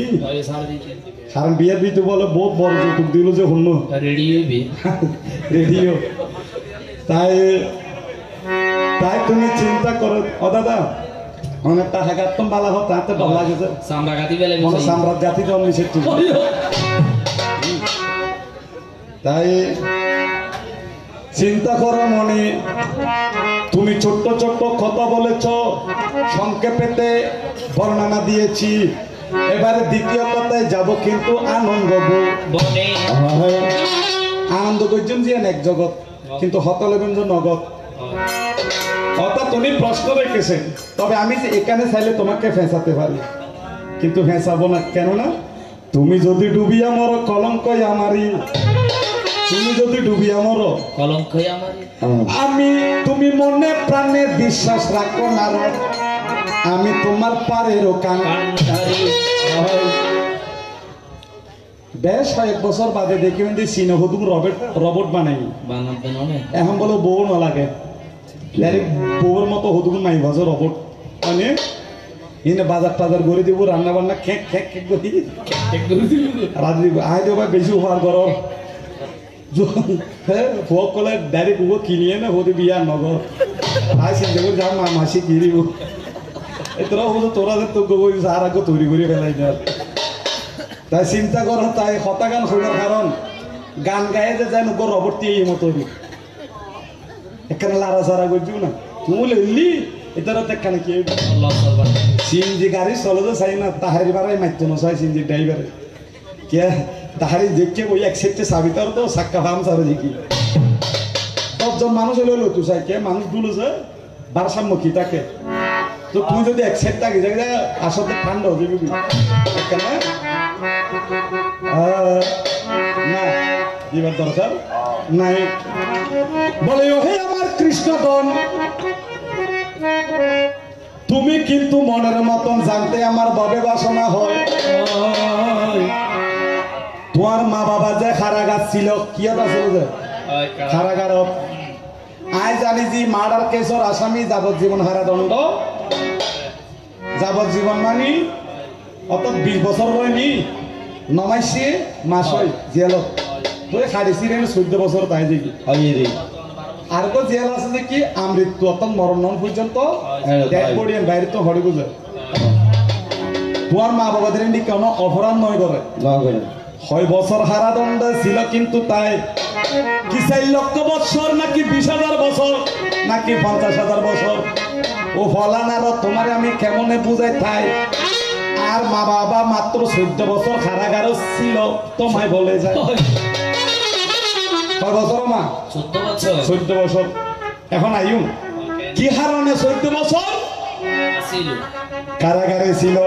কারণ বিয়ের বিতু বলে বহুত বড় যৌতুক দিল যে হন্য রেডিও তাই তাই তুমি চিন্তা করো ও দাদা অনেক টাকা কাটতাম বালা হতো তাতে ভালো লাগেছে সাম্রাজ্য জাতি জন্মেছে তাই চিন্তা করো মনে তুমি ছোট্ট ছোট্ট কথা বলেছ সংক্ষেপেতে বর্ণনা দিয়েছি এবারে দ্বিতীয় কথায় যাব কিন্তু আনন্দ বনে আনন্দ করছেন যে এক জগৎ কিন্তু হতলেবেন নগদ অর্থাৎ উনি প্রশ্ন রেখেছেন তবে আমি যে এখানে চাইলে তোমাকে ফেঁসাতে পারি কিন্তু ফেঁসাবো না কেননা তুমি যদি ডুবিয়া মরো কলঙ্কই আমারই তুমি যদি ডুবিয়া মরো কলঙ্কই আমারই আমি তুমি মনে প্রাণে বিশ্বাস রাখো না আমি তোমার পারেরও কান্ডারি বেশ কয়েক বছর বাদে দেখি যে চীনে হতুম রবট বানাই এখন বলো বউ না লাগে ডাইরেক্ট বউর মতো হতুম নাই বাজো রবট মানে এনে বাজার টাজার করে দিব রান্না বান্না খেক খেক খেক করি রাত্রি আই দেবা বেশি হওয়ার করো হ্যাঁ ফোক কলে ডাইরেক্ট উগো কিনিয়ে না হতে বিয়া নগর আই চিন্তা করে যাও মাসি কিনিব তোরা হলো তোরা যে তোকে বই আর আগে তৈরি করে ফেলাই না তাই চিন্তা করো তাই হতা গান শোনার কারণ গান গায়ে যে যায় নগর রবট দিয়ে এই মতো এখানে লারা সারা করছিও না তুমি লইলি এটার এখানে কি সিএনজি গাড়ি চলে তো চাই না তাহারি বাড়াই মারতো না চাই সিএনজি ড্রাইভারে কে তাহারি দেখে ওই এক সেটে সাবিতার তো সাক্কা ফার্ম সারা দেখি 10 জন মানুষ হলে লইতো চাই কে মানুষ গুলোছে ভারসাম্যকি তাকে তো তুই যদি এক সেট থাকি যাকে আসলে ঠান্ডা হয়ে যাবি এখানে না দিবার দরকার নাই বলে ও হে আমার কৃষ্ণগণ তুমি কিন্তু মনের মতন জানতে আমার বাবে বাসনা হয় তোমার মা বাবা যে কারাগার ছিল কি আছিল যে কারাগার আই জানি যে মার্ডার কেসর আসামি যাবজ্জীবন হারাদণ্ড যাবজ্জীবন মানি অর্থাৎ 20 বছর হয়নি নমাইছে মাস হয় জেলত তুই খাড়িছি রে 14 বছর তাই দেখি আর তো জেল আছে যে কি আমৃত্যু অর্থাৎ মরণ পর্যন্ত ডেড বডি বাইরে তো হড়ে গুজে তোমার মা বাবাদের কোনো অপরাধ নয় করে 6 বছর হারাদণ্ড ছিল কিন্তু তাই কি 4 লক্ষ বছর নাকি 20,000 বছর নাকি 50,000 বছর ও ফলানার তোমার আমি কেমনে বুঝাই তাই আর মা বাবা মাত্র 14 বছর কারাগার ছিল তোমায় বলে যায় কয় বছর মা 14 বছর এখন আইউ কি হারণে 14 বছর কারাগারে ছিল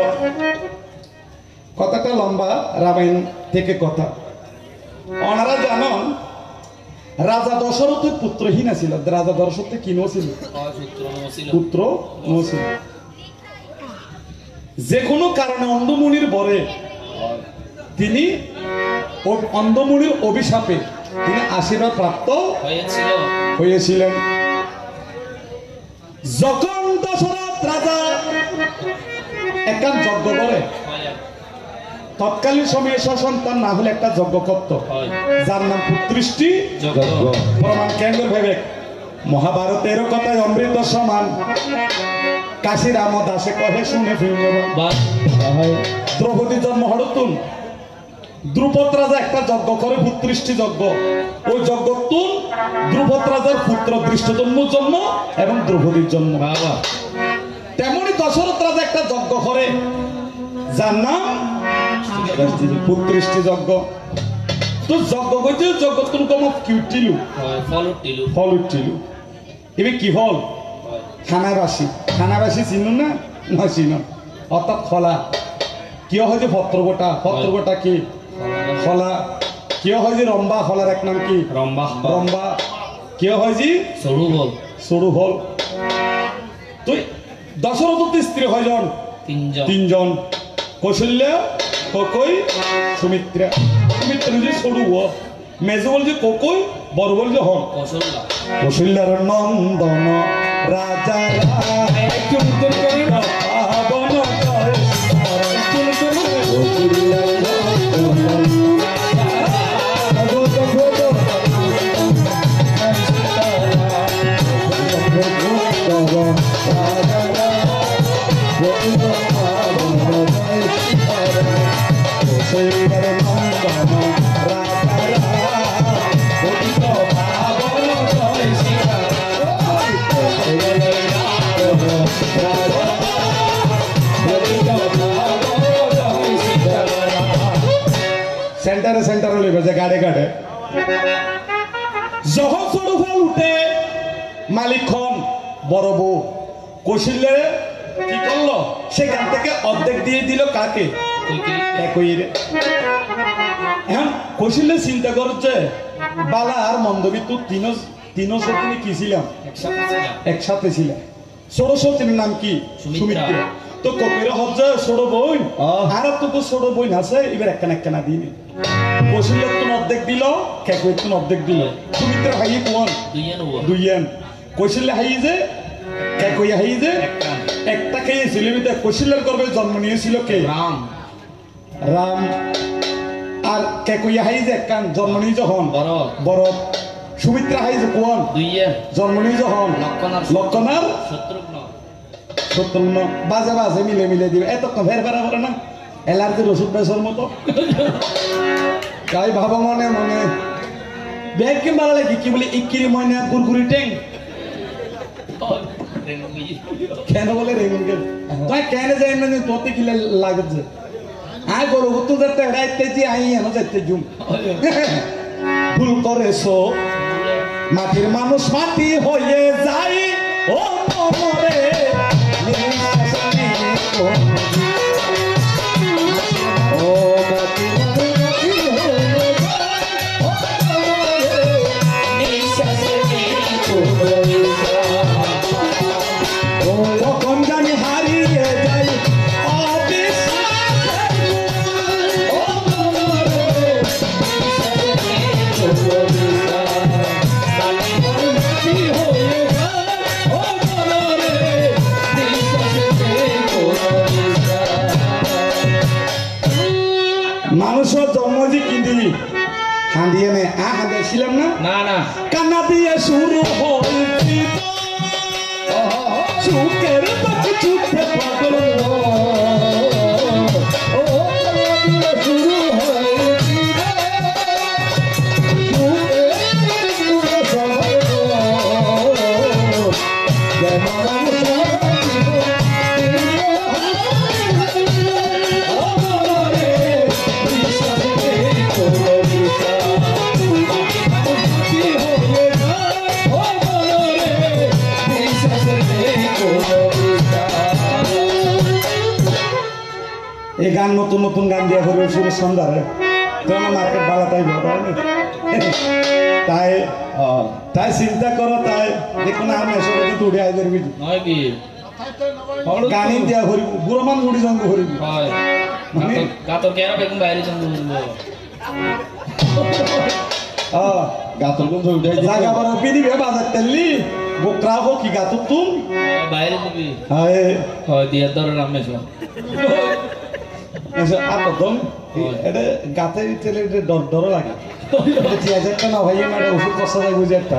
কথাটা লম্বা রামায়ণ থেকে কথা ওনারা জানেন রাজা দশরথের পুত্রহীন ছিল রাজা দশরথের কি নছিল পুত্র নছিল যে কোনো কারণে অন্ধমুনির বরে তিনি অন্ধমুনির অভিশাপে তিনি আশীর্বাদ প্রাপ্ত হয়েছিলেন যখন দশরথ রাজা একটা যজ্ঞ করে তৎকালীন সময়ে সন্তান না হলে একটা যজ্ঞ করত যার নাম পুত্রিষ্টি প্রমাণ কেন্দ্র ভেবে মহাভারতের কথায় অমৃত সমান কাশী রাম দাসে কহে শুনে দ্রৌপদী জন্ম হরতুন দ্রুপদ রাজা একটা যজ্ঞ করে পুত্রিষ্টি যজ্ঞ ওই যজ্ঞ তুন দ্রুপদ রাজার পুত্র দৃষ্টজন্ম জন্ম এবং দ্রৌপদীর জন্ম তেমনি দশরথ রাজা একটা যজ্ঞ করে যার নাম পুত্রিষ্টি যজ্ঞ তো যজ্ঞ করতে যজ্ঞ তুন কম কি উঠিলু ফল উঠিলু এবার কি ফল খানাবাসী চিনুন না না চিনুন অর্থাৎ খলা কিয় হয় যে পত্রগোটা কি খলা কিয় হয় যে রম্বা খলার এক নাম কি রম্বা কিয় হয় যে সরু ফল তুই দশরথ স্ত্রী হয়জন তিনজন কৌশল্য ককই সুমিত্রা যে সরু মেজো বল যে ককই বড় বল যে হন কৌশল্যার নন্দন রাজা সেন্টারে লইবে যে গাড়ে যখন ছোট ফল উঠে মালিক খন বড় বউ কৌশল্যে কি করলো সেখান থেকে অর্ধেক দিয়ে দিল কাকে এখন কৌশল্য চিন্তা করছে বালা আর মন্দবী তো তিনও সত্যি কি ছিলাম একসাথে ছিলাম ছোট সত্যির নাম কি সুমিত্রা তো কপিরা হচ্ছে ছোট বই আর তো ছোট বই আছে এবার একখানা দিই কৌশল্য একটু অর্ধেক দিল কেকু একটু অর্ধেক দিল সুমিত্রা হাই কোন দুইয়েন কৌশল্য হাই যে কেকু হাই যে একটা খেয়েছিল কৌশল্যের গর্ভে জন্ম নিয়েছিল কে রাম রাম আর কেকু হাই যে একখান জন্ম নিয়ে যখন ভরত ভরত সুমিত্রা হাই যে কোন দুইয়েন জন্ম নিয়ে যখন লক্ষণার শত্রুঘ্ন বাজে বাজে মিলে মিলে দিবে এতক্ষণ ফের ফেরা করে না এলার্জির ওষুধ বেসর মতো তাই ভাবো মনে মনে ব্যাগ কি মারা লাগে কি বলে ইকিরি ময়না গুরগুরি ট্যাং কেন বলে রেঙ্গুল তাই কেন যায় না তোতে কি লাগছে আয় গরু তো যেতে রাইতেছি আই এনো যেতে জুম ভুল করেছো মাটির মানুষ মাটি হয়ে যায় ও মরে ও মাটি তখন জানি হারিয়ে যাই মানুষের জন্ম যে কিনদিনি হাঁদিয়ে নে হাঁদিয়ে ছিলাম না না না কান্না দিয়ে শুরু হয়েছি সুখের পাখি ছুটে পাগল শুরু হয়েছি এই গান নতুন নতুন গান দিয়া করে শুরু সন্ধ্যারে তোমার মার্কেট ভাড়া তাই তাই তাই চিন্তা করো তাই দেখো না আমি এসব উঠে আই করবি নয় কি গানি দিয়া করিব বুড়ো মানুষ উঠি জঙ্গ করিব হয় গাতর কেন বেগুন বাইরে চন্দ্র গাতর কোন উঠে জায়গা বড় পিদিবে বাজার তেললি বোকরা হো কি গাতুর তুম বাইরে দিবি হয় হয় দিয়ে ধরে নামে সব আতম এটা গাতের তেলে ডর ডর লাগে এটা 3000 টাকা না ভাই এটা ওষুধ কষ্ট যায় বুঝে একটা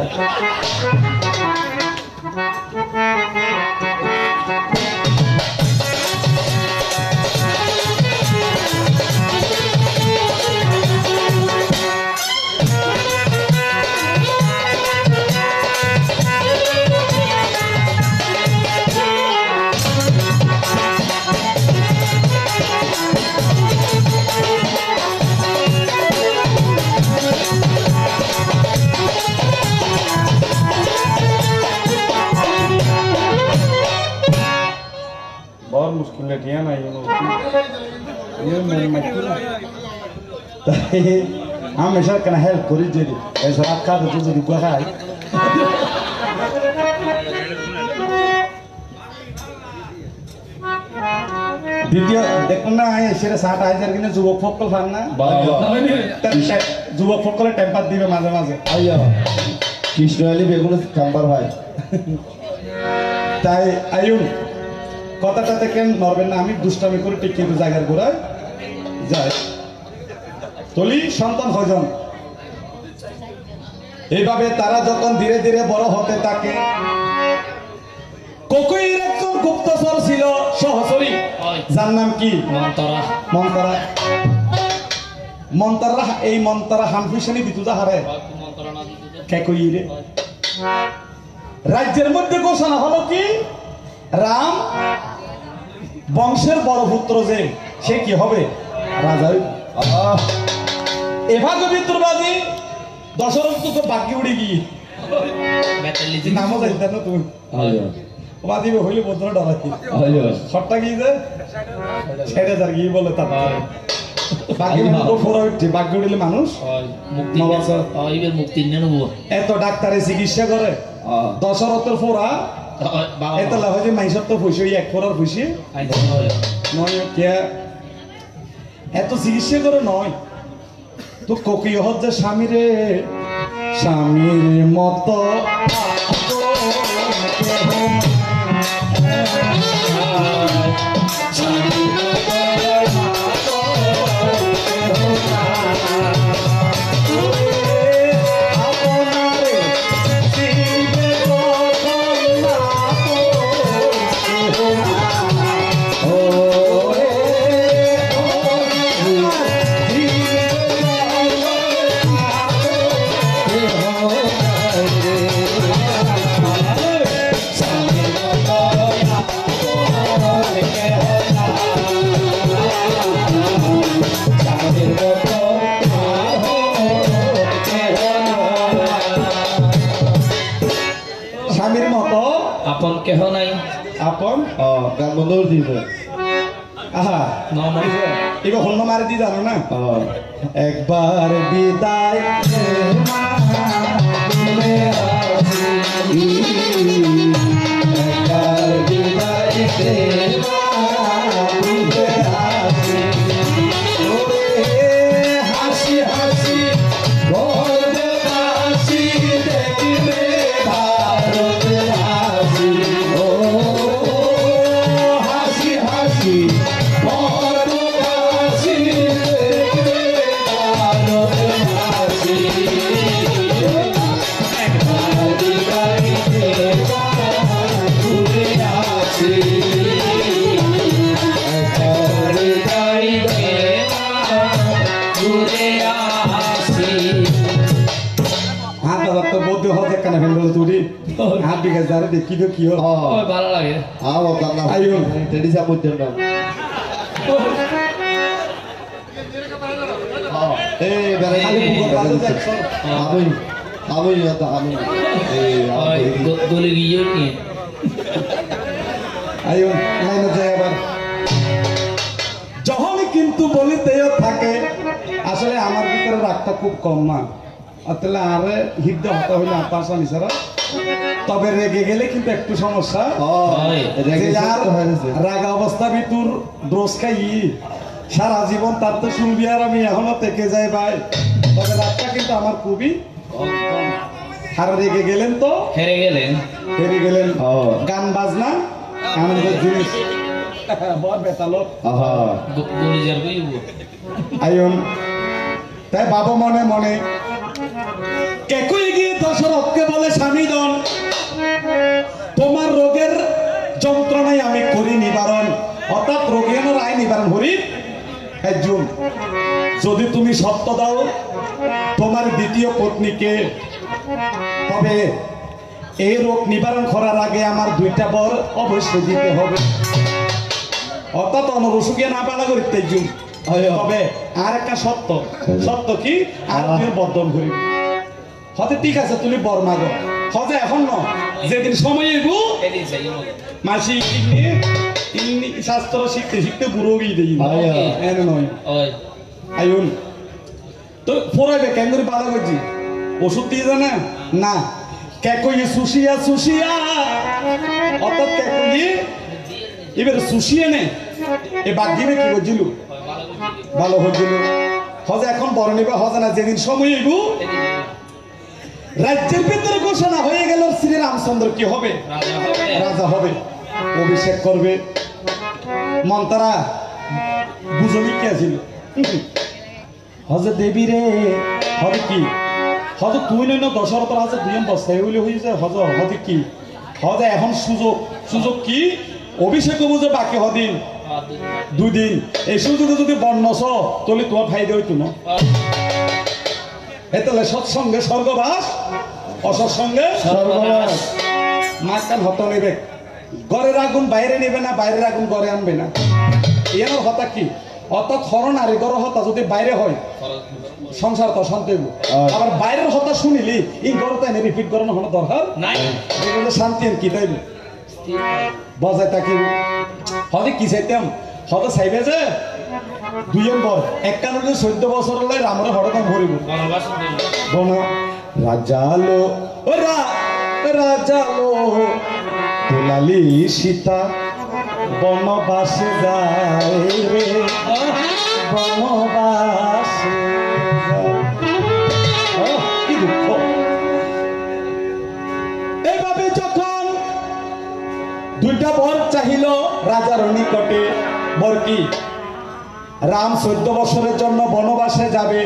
बहुत मुश्किल है ठिया ना ये मेरी मक्की ना हम ऐसा करना हेल्प करी जेरी ऐसा रात का तो तुझे दुखा है দ্বিতীয় দেখুন না সেটা 60,000 কিনে যুবক ফকল ফান না যুবক ফকলে টেম্পার দিবে মাঝে মাঝে আইয়া কৃষ্ণ আলী বেগুন টেম্পার ভাই তাই আয়ুন কথাটা দেখেন নড়বেন না আমি দুষ্টামি করে ঠিক কিন্তু জায়গার ঘোরায় যাই তলি সন্তান ভজন এইভাবে তারা যখন ধীরে ধীরে বড় হতে থাকে কোকইর একজন গুপ্তচর ছিল সহচরী যার নাম কি মন্তরা মন্তরা মন্তরা এই মন্তরা হানফিসানি দিতু যাহারে মন্তরা না দিতে কেকইরে রাজ্যের মধ্যে ঘোষণা হলো কি রাম বংশের বড় পুত্র যে সে কি হবে রাজা এভাবে বিদ্রোহবাদী দশরথ তো বাকি উড়ে গিয়ে নামও জানতে না তুমি বাদিবে হইলে বদ্র ডরাতি শটটা কি যে ছেড়ে যার গিয়ে বলে তা বাকি ফোরা উঠছে বাকি উড়িলে মানুষ মুক্তি নেব এত ডাক্তারে চিকিৎসা করে দশরথের ফোরা এত লাভ যে মাইসর তো ফুসি এক ফোরার ফুসি নয় কে এত চিকিৎসা করে নয় তো কোকিও হচ্ছে স্বামীরে স্বামীর মতো স্বামীর মতো আপন কেহ নাই আপন গান বন্ধ করে দিয়েছে আহা এবার হল মারি দি জানো না একবার বিদায় একবার বিদায় হাসি হাসি হাসি দেখবে ভারত হাসি ও হাসি হাসি হাসি দেখবে ভারত হাসি একবার বিদায় ঘুরে আসি একবার বিদায় ঘুরে আসি হাত দাদা তো বলতে হবে কেন ফেলবো তুই হাত বিঘা যারে দেখি তো কি হয় ভালো লাগে আইও টেডি সাপ করতে না এই বেরে খালি বুকর পাতে দেখছ আমি আমি গলি গিয়ে নিয়ে আইও লাইনে যাই আবার যখনই কিন্তু বলিতেও থাকে আসলে আমার ভিতরে রাগটা খুব কম না তাহলে আরে হিট হতে হইলে আপনার স্বামী ছাড়া তবে রেগে গেলে কিন্তু একটু সমস্যা যে যার রাগা অবস্থা ভিতর ব্রোস খাই সারা জীবন তার তো শুনবি আর আমি এখনো থেকে যাই ভাই তবে রাগটা কিন্তু আমার খুবই কম। আর রেগে গেলেন তো হেরে গেলেন গান বাজনা আনন্দের জিনিস বড় বেতালো গলি যাবে আইন তাই বাবা মনে মনে কেকুই গিয়ে দশরথকে বলে স্বামীদন তোমার রোগের যন্ত্রণায় আমি করি নিবারণ অর্থাৎ রোগের রায় নিবারণ হরি একজন যদি তুমি সত্য দাও তোমার দ্বিতীয় পত্নীকে তবে এই রোগ নিবারণ করার আগে আমার দুইটা বর অবশ্যই দিতে হবে অর্থাৎ অনরসুকে না পালা করিতে একজন তবে আর একটা সত্য কি আর তুমি বর্ধন করি হতে ঠিক আছে তুমি বর মাগো হতে এখন ন যেদিন সময় এবু মাসি শাস্ত্র শিখতে শিখতে বুড়ো গিয়ে দিই এনে নয় আইন তো পড়াইবে কেন করে পালা করছি ওষুধ দিয়ে জানা না কেকই সুশিয়া অর্থাৎ কেকই এবার সুশিয়ে নে এ বাদ দিবে কি করছিল ভালো হচ্ছিল হজে এখন বড় নিবে হজে না যেদিন সময় এবু রাজ্যের ভিতরে ঘোষণা হয়ে গেল শ্রী রামচন্দ্র কি হবে রাজা হবে অভিষেক করবে মন্তারা বুঝলি কি আছিল হজে দেবী রে হবে কি হজ তুই নয় না দশরথর আছে দুই বস্তায় বলে হয়েছে হজে কি হজে এখন সুযোগ কি অভিষেক বুঝে বাকি হদিন দুদিন এই সুযোগে যদি বর্ণস তাহলে তোমার ফাইদা হইতো না এতলে সৎসঙ্গে স্বর্গবাস অসৎসঙ্গে স্বর্গবাস মাঝখান হত নেবে ঘরের আগুন বাইরে নেবে না বাইরের আগুন ঘরে আনবে না এর হতা কি অর্থাৎ হরণ আর ঘর হতা যদি বাইরে হয় সংসার তো শান্তি আবার বাইরের হতা শুনিলি এই ঘরটা এনে রিপিট করানো হলো দরকার নাই এগুলো শান্তি আর কি তাই বজায় থাকিব হতে কি চাইতাম হতে চাইবে যে দুই নম্বর এক কারণে 14 বছর হলে রামরে হঠাৎ ভরিব বনা রাজালো তোলালি সীতা বনবাসে যায় রে বনবাসে যায় দুইটা বর চাহিল রাজার নিকটে। বর কি? রাম 14 বছরের জন্য বনবাসে যাবে,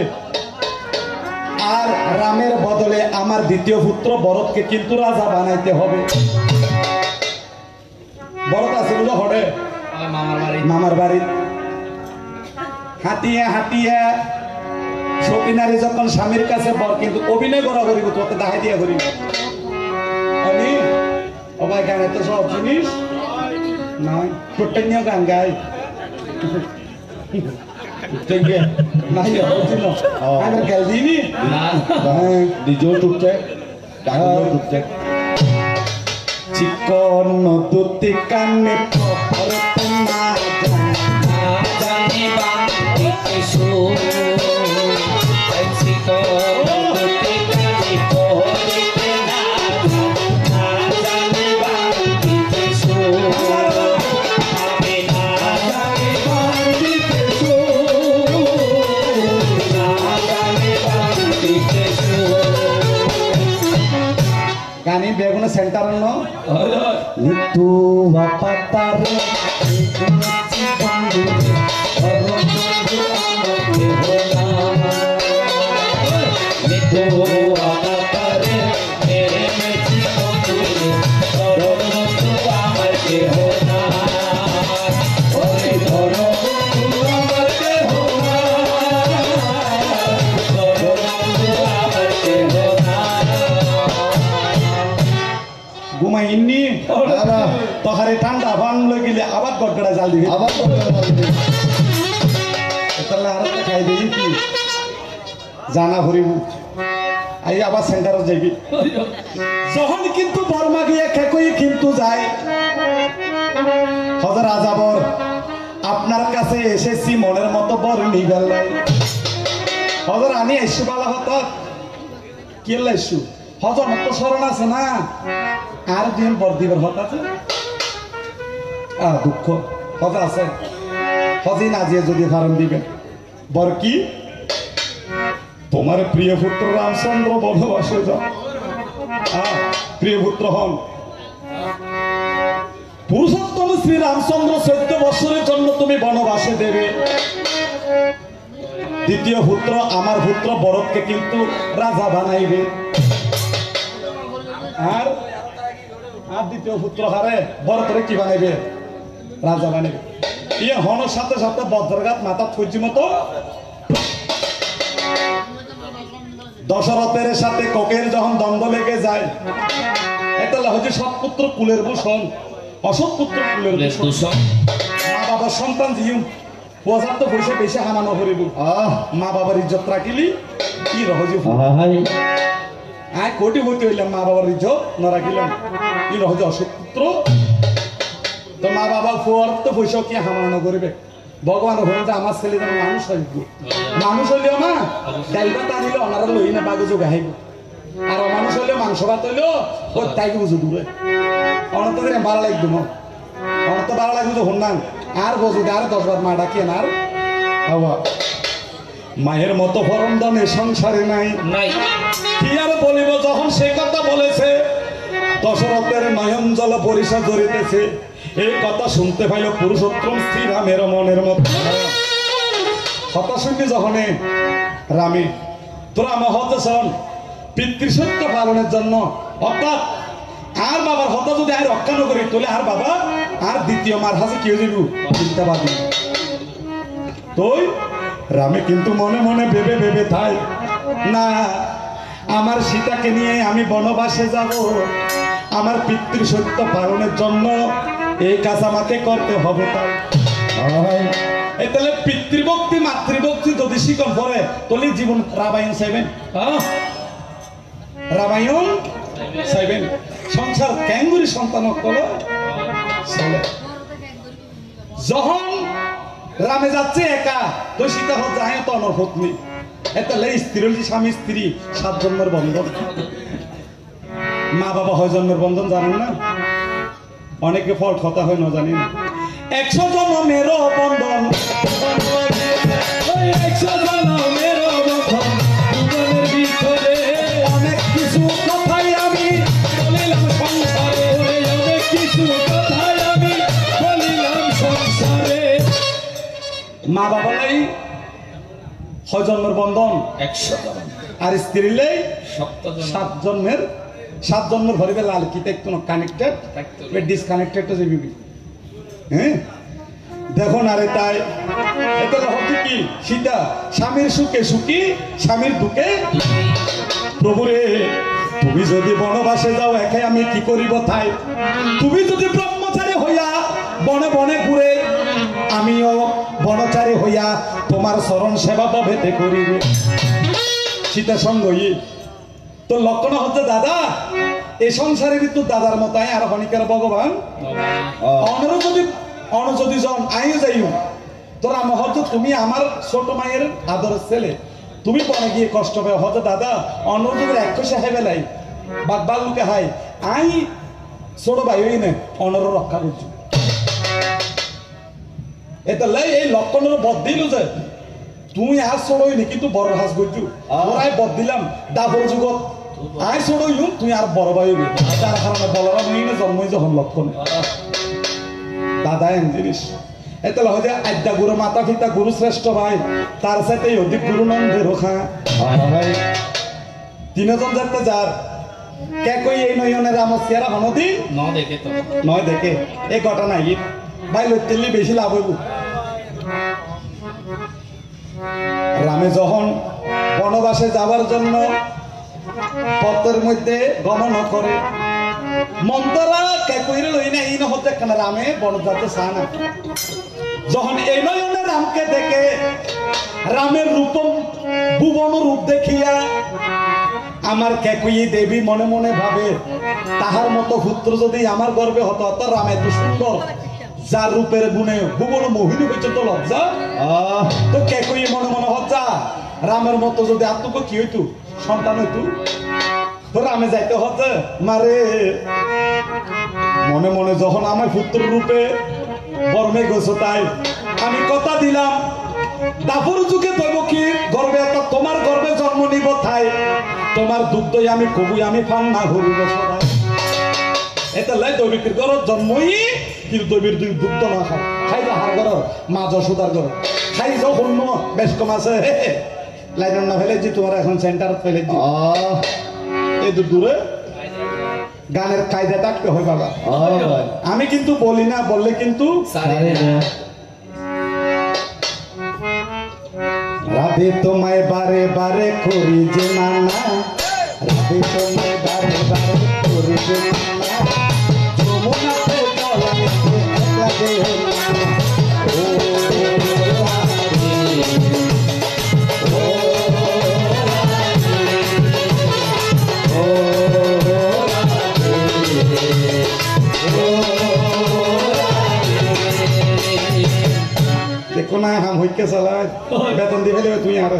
আর রামের বদলে আমার দ্বিতীয় পুত্র ভরতকে কিন্তু রাজা বানাইতে হবে। ভরত আছে বুঝো হরে মামার বাড়ি। হাঁটিয়া হাঁটিয়া সতী নারী যখন স্বামীর কাছে বর কিন্তু অভিনয় করা করিব, তোকে দাহাই দিয়া করিব। আমি অবাই গানে তো সব জিনিস নাই, প্রত্যেক গান গাই নাই বুঝিল আমি গেল দিনি নিজেও টুকছে টুকছে চিকন দুটি কানে ভরত না জানে বাংলাতে সো চিকনতে কানে ভরত না জানে বাংলাতে সো আমি না জানে বাংলাতে সো না জানে বাংলাতে সো। গানি বেগুন সেন্টার নো নিতু বাপাতার ঘুমাইনি তখারে ঠান্ডা পান লই গেলে আবার গড়গড়া জাল দিবি, আবার তাহলে আর খাই দিই কি জানা ভরিব আই আবার সেন্টারে যাইবি। যখন কিন্তু বর্মা গিয়ে খেকই কিন্তু যায় হযরত রাজাবর আপনার কাছে এসেছি মনের মতো বর নিবেল নাই। হযরত আমি এসু বালা হতো কি লাইছু হযরত মত শরণ আছে না আর দিন বর দিবার হত আছে দুঃখ হযরত আছে হজি না দিয়ে যদি ফারণ দিবে বর কি তোমার প্রিয় পুত্র রামচন্দ্র বনবাসে যাও, প্রিয় পুত্র হন পুরুষোত্তম শ্রী রামচন্দ্র 14 বছরের জন্য তুমি বনবাসে দেবে। দ্বিতীয় পুত্র আমার পুত্র ভরতকে কিন্তু রাজা বানাইবে, আর আর দ্বিতীয় পুত্র হারে ভরতরে কি বানাইবে রাজা বানাইবে। ইয়ে হনের সাথে সাথে বজ্রঘাত মাথা থুজি মতো দশরথের সাথে কোকের যখন দ্বন্দ্ব লেগে যায়, এটা হচ্ছে সৎ পুত্র কুলের ভূষণ, অসৎ পুত্র কুলের ভূষণ। মা বাবার সন্তান জিও পজার তো পয়সা বেশি হানানো করিব, মা বাবার ইজ্জত রাখিলি কি রহজি আয় কোটি হইতে হইলাম মা বাবার ইজ্জত না রাখিলাম কি রহজি অসৎ পুত্র। তো মা বাবা ফুয়ার তো পয়সা কি হামানো করিবে, ভগবান হলে যে আমার ছেলে যেন মানুষ হইব, মানুষ হইলেও না ডাইলটা টানিলে ওনারা লই না বাগে যোগ আহিব, আর মানুষ হইলেও মাংস ভাত হইলেও ওই তাইকে বুঝো দূরে অনার তো ভালো লাগবে না, অনার তো ভালো লাগবে তো হন্যান আর বসু আর 10 বার মা ডাকিয়ে না আর হাওয়া মায়ের মতো ফরমদান এ সংসারে নাই নাই কি আর বলিব। যখন সে কথা বলেছে দশরথের নয়ন জল পরিষা ধরিতেছে, এই কথা শুনতে পাইল পুরুষোত্তম শ্রী রামের মনের মধ্যে কথা শুনতে যখন রামে তোরা মহতে শোন পিতৃসত্য পালনের জন্য, অর্থাৎ আর বাবার হতা যদি আর রক্ষা না করি তোলে আর বাবা আর দ্বিতীয় মার হাসে কেউ যাব চিন্তা বাদ তুই রামে কিন্তু মনে মনে ভেবে ভেবে থাই না আমার সীতাকে নিয়ে আমি বনবাসে যাব, আমার পিতৃসত্য পালনের জন্য এই কাজ আমাকে করতে হবে। তাই তাহলে পিতৃভক্তি মাতৃভক্তি যদি শিকন পরে তোলে জীবন রামায়ণ চাইবেন, রামায়ণ চাইবেন সংসার ক্যাঙ্গুরি সন্তান যখন রামে যাচ্ছে একা তো সীতা হচ্ছে যায় তো অনর পত্নী, তাহলে স্ত্রী হচ্ছে স্বামী স্ত্রী 7 জন্মের বন্ধন, মা বাবা 6 জন্মের বন্ধন জানেন না, অনেকে ফল কথা হয় না জানি না। 100 জন্মের বন্ধন 100 জন্মের বন্ধন জীবনের ভিতরে অনেক কিছু কথাই আমি বলিলাম সংসারে, অনেক কিছু কথাই মা বাবালাই হয় জন্মের বন্ধন 100 জন আর স্ত্রীলে 7 7 জন্মের ভরিবে লাল কি দেখতো কানেক্টেড ডিসকানেক্টেড তো যাবি হ্যাঁ দেখো না রে তাই এটা হচ্ছে কি সীতা স্বামীর সুখে সুখী স্বামীর দুঃখে প্রভু রে তুমি যদি বনবাসে যাও একে আমি কি করিব তাই তুমি যদি ব্রহ্মচারী হইয়া বনে বনে ঘুরে আমিও বনচারী হইয়া তোমার চরণ সেবা পাবেতে করিবে সীতা সঙ্গই তো লক্ষণ হচ্ছে দাদা এই সংসারে কিন্তু দাদার মতাই আর হনিকার ভগবান অন যদি জন আইও যাইও তোর আমার হয়তো তুমি আমার ছোট মায়ের আদরের ছেলে তুমি বনে গিয়ে কষ্ট পাও হয়তো দাদা অন্য যদি একশো হেবে লাই বাদ বাল লুকে হাই আই ছোট ভাই হই না অনর রক্ষা করছি এটা লাই এই লক্ষণের বদ দিল যে তুই আর ছোড়ই নি কিন্তু বড় হাস করছু ওরাই বদ দিলাম ডাবল যুগত আই ছোড়ই তুই আর বড় ভাই হবি তার কারণে বলরাম নিয়ে জন্মই যখন লক্ষণ দাদা এম জিনিস এতে হয় যে আদ্যা গুরু মাতা পিতা গুরু শ্রেষ্ঠ ভাই তার সাথে অধিক গুরু নন্দের রোখা তিনজন যাতে যার কে কই এই নয়নের আমার চেহারা হনদি নয় দেখে এই ঘটনা ই ভাই লইতেলি বেশি লাভ হইব রামে যখন বনবাসে যাবার জন্য পথের মধ্যে গমন করে মন্তরা কে কইরে লই না এই নহতে কেন রামে বন যাতে সানা যখন এই নয়নে রামকে দেখে রামের রূপম ভুবন রূপ দেখিয়া আমার কেকুই দেবী মনে মনে ভাবে তাহার মতো পুত্র যদি আমার গর্বে হতো তো রাম এত সুন্দর যার রূপের গুণে ভুবন মোহিনী পর্যন্ত লজ্জা তো কেকুই মনে মনে হজ্জা রামের মতো যদি আত্মক কি হইতু সন্তান হইতু তো রামে যাইতে হচ্ছে মারে মনে মনে যখন আমার পুত্র রূপে বর্মে গেছো তাই আমি কথা দিলাম দাপুর যুগে তৈব কি গর্বে একটা তোমার গর্বে জন্ম নিব তাই তোমার দুগ্ধই আমি কবুই আমি পান না ঘুরিব সদাই এটা লাই দৈবিকের ঘর জন্মই কিন্তু দৈবের দুই দুগ্ধ না খায় খাই যা হার ঘর মা যশোদার ঘর খাই যাও শূন্য বেশ কম আছে লাইন না ফেলে যে তোমার এখন সেন্টার ফেলে এই দূরে গানের কায়দা থাকতে হয় বাবা আমি কিন্তু বলি না বললে কিন্তু রাধে তোমায় বারে বারে করি যে মানা রাধে তোমায় বারে বারে করি যে মানা যমুনাতে জল আনতে একা দেহ না ও देखो ना हम হইকে চালায় বেতন দিবে তুই আর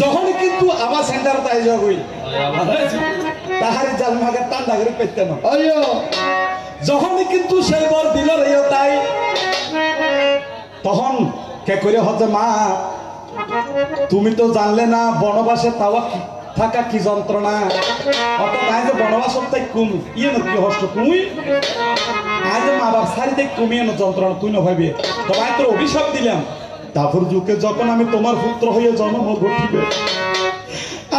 যখন কিন্তু আবার সেন্টারে তাই যাবই তাহারে জালমাকে টান লাগরে পেতে না আইও যখন কিন্তু সেইবার দিল রইও তাই তখন কে করে হতে মা তুমি তো জানলে না বনবাসে তাওয়া থাকা কি যন্ত্রণা অত নাই যে বনবাস তাই কম ইয়ে না কি হস্ত তুমি আজ মা বাপ সারি দেখ তুমি এনে যন্ত্রণা তুই না ভাবি তোমায় তোর অভিশাপ দিলাম তারপর যুগে যখন আমি তোমার পুত্র হইয়া জন্ম ঘটিবে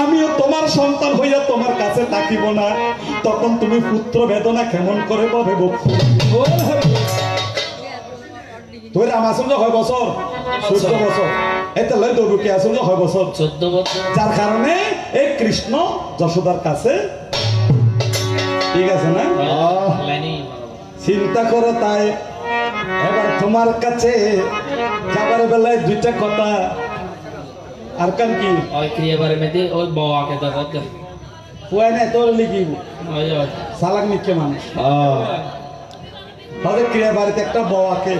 আমিও তোমার সন্তান হইয়া তোমার কাছে থাকিব না তখন তুমি পুত্র বেদনা কেমন করে পাবে বক্ষু তোর রাম আসল হয় বছর 14 বছর এতে লয় দৌড়কে আসল হয় বছর 14 বছর যার কারণে এই কৃষ্ণ যশোদার কাছে ঠিক আছে না চিন্তা করো তাই এবার তোমার কাছে যাবার বেলায় দুইটা কথা আর কান কি ওই ক্রিয়াবার মধ্যে ওই বাবাকে দেখো পুয়াই না তোর লিখিব ওই সালাক নিচ্ছে মানুষ তাদের ক্রিয়া বাড়িতে একটা বাবাকে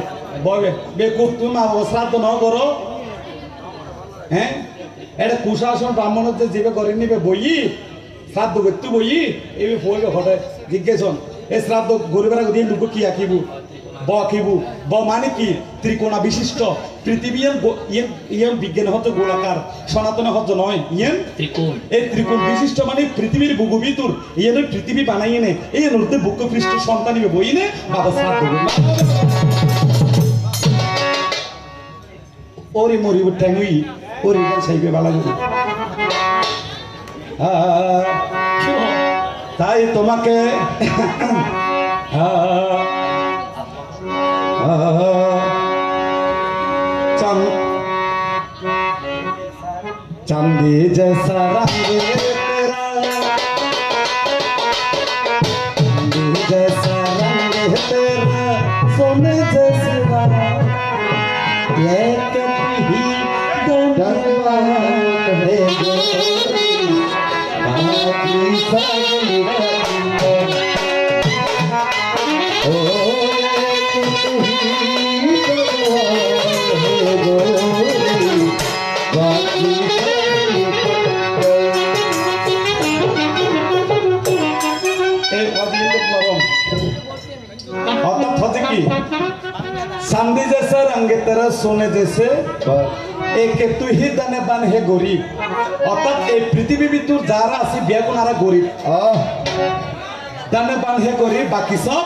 ববে বেকুব তুমি মা শ্রাদ্ধ ন করো হ্যাঁ এটা কুশাসন ব্রাহ্মণের যে জীবে করে নিবে বই শ্রাদ্ধ করতে বই এই বইবে ঘটে জিজ্ঞেসন এই শ্রাদ্ধ গরিবের দিয়ে লুকো কি আঁকিব ব আঁকিব ব মানে কি ত্রিকোণা বিশিষ্ট পৃথিবী ইয়েন বিজ্ঞান হচ্ছে গোলাকার সনাতনে হচ্ছে নয় ইয়েন ত্রিকোণ এই ত্রিকোণ বিশিষ্ট মানে পৃথিবীর বুকু ভিতর ইয়েনের পৃথিবী বানাই এনে এই মধ্যে বুক পৃষ্ঠ সন্তান বই নে বাবা শ্রাদ্ধ ওরি মরি ঠ্যাঙ্গুই ওরি সাইবে বালা করি তাই তোমাকে चांदी जैसा रंग तेरा चांदी जैसा रंग है तेरा सोने जैसी बात ये कभी धन्यवाद है बाकी सारी ओ चांदी जैसा रंग तेरा सोने जैसे एक तु ही दाने बान हे गरीब अर्थात এই পৃথিবী ভিতর যারা আছে বিয়া কোনারা গরিব দানে বান হে গরিব বাকি সব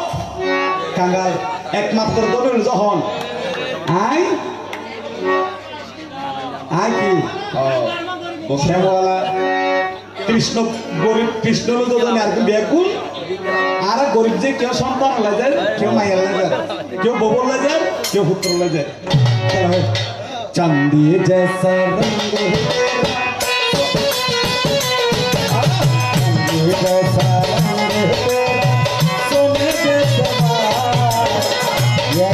কাঙ্গাল একমাত্র দলিল যখন আই আই কি বসেওয়ালা কৃষ্ণ গরিব কৃষ্ণ লোদনে আর কি বিয়া কোন আর গরিব যে কেউ সন্তান হলে যায় কেউ মাইয়া হলে যায় কেউ ববল হলে যায় কেউ পুত্র হলে যায় চাঁদি জैसा रंग चांदी जैसा रंग सोने जैसा ये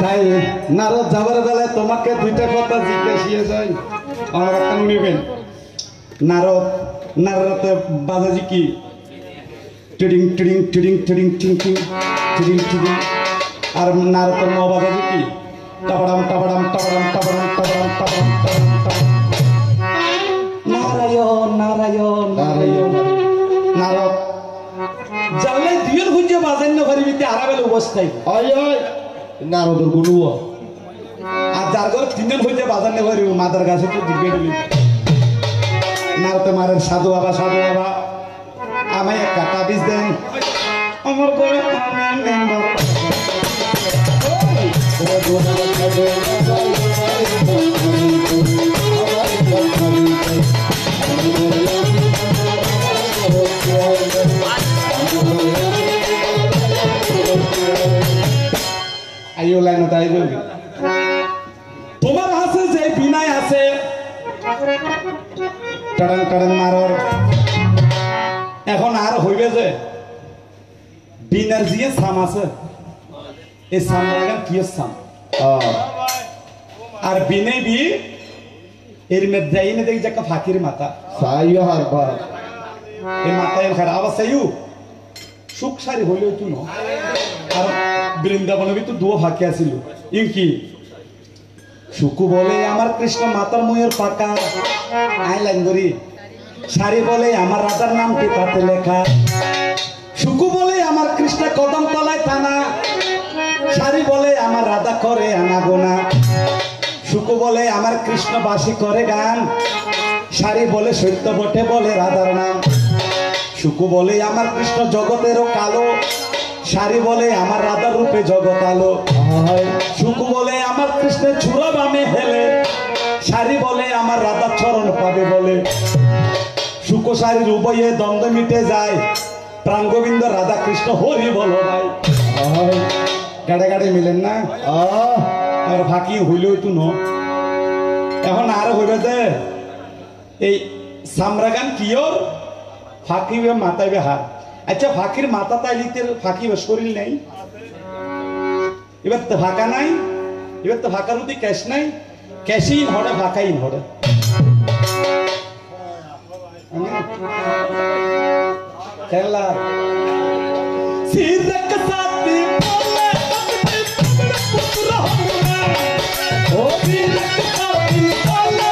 তাই নারদ যাবার বেলায় তোমাকে দুইটা কথা জিজ্ঞাসিয়ে যাই আমার একটা নিবেন নারদ নারদতে বাজাজি কি টিডিং টিডিং টিডিং টিডিং টিং টিং টিডিং টিডিং আর নারদের ন বাজাজি কি টাবাড়াম টাবাড়াম টাবাড়াম টাবাড়াম টাবাড়াম টাবাড়াম টাবাড়াম নারায়ণ নারায়ণ নারায়ণ নারদ জানলে দুইয়ের খুঁজে বাজাই না পারিবিতে আরাবেল অবস্থায় আয় আয় নারদের গুরু আর যার ঘর তিনজন খুঁজে বাজার নে পারিব মাদার গাছে তো দিবে দিলি নারতে মারের সাধু বাবা আমায় এক কাটা বীজ দেন আমার করে আমি নেব আইও লাইন তাই বলবি তোমার হাতে যে বিনায় আছে টাড়াং টাড়াং মারর এখন আর হইবে যে বিনার জিয়ে সাম আছে এই সাম লাগান কি সাম আর বিনে বি এর মধ্যে আইনে দেখি যে ফাকির মাথা সাইও হার বা এই মাথা এর খারাপ আবার সাইও সুখ সারি হইলেও তুই ন আর বৃন্দাবনে তো দুও ফাঁকি আছিল ইনকি সুকু বলে আমার কৃষ্ণ মাতার মুয়ের পাকা আই লাইন করি সারি বলে আমার রাজার নাম কি তাতে লেখা সুকু বলে আমার কৃষ্ণ কদম তলায় থানা সারি বলে আমার রাধা করে আনা গোনা সুকু বলে আমার কৃষ্ণ বাসী করে গান সারি বলে সত্য বটে বলে রাধার নাম সুকু বলে আমার কৃষ্ণ জগতেরও কালো সারি বলে আমার রাধার রূপে জগৎ আলো সুকু বলে আমার কৃষ্ণের ছুরা বামে হেলে সারি বলে আমার রাধার চরণ পাবে বলে সুকু সারির উভয়ে দ্বন্দ্ব মিটে যায় প্রাণ গোবিন্দ রাধা কৃষ্ণ হরি বল ভাই গাড়ে গাড়ে মিলেন না আর ফাঁকি হইলেও তু ন এখন আর হইবে যে এই সামরাগান কিয়র ফাঁকি মাথায় হার আচ্ছা ফাঁকির মাথা তাইলিতে ফাঁকি শরীর নেই এবার তো ফাঁকা নাই এবার তো ফাঁকার মধ্যে ক্যাশ নাই ক্যাশই হরে ফাঁকাই হরে কেলা সিরক সাথী বলে পুত্র ও সিরক সাথী বলে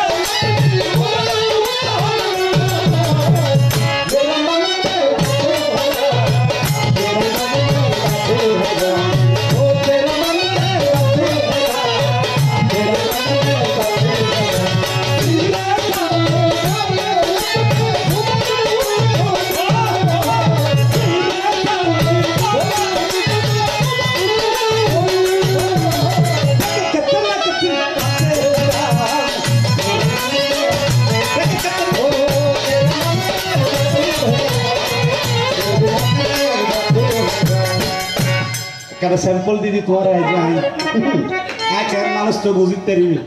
কারণ স্যাম্পল দিদি তোমার মানুষ তো বুঝতে পারবি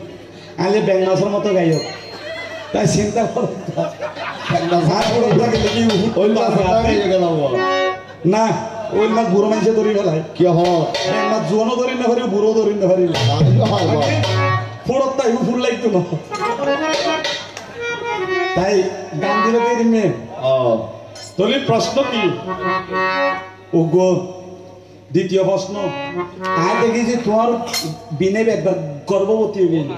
আলে ব্যাংমাসের মতো গাইও তাই চিন্তা করো না ওই মাছ বুড়ো মানুষে ধরি ফেলায় কি মাছ জোয়ানো ধরি না পারি বুড়ো ধরি না পারি ফোড়ত তাই ফুল লাগতো না তাই গান দিলে মেয়ে তোর প্রশ্ন কি ও গো দ্বিতীয় প্রশ্ন আয় দেখি যে তোমার বিনে একবার গর্ভবতী হয়ে গেল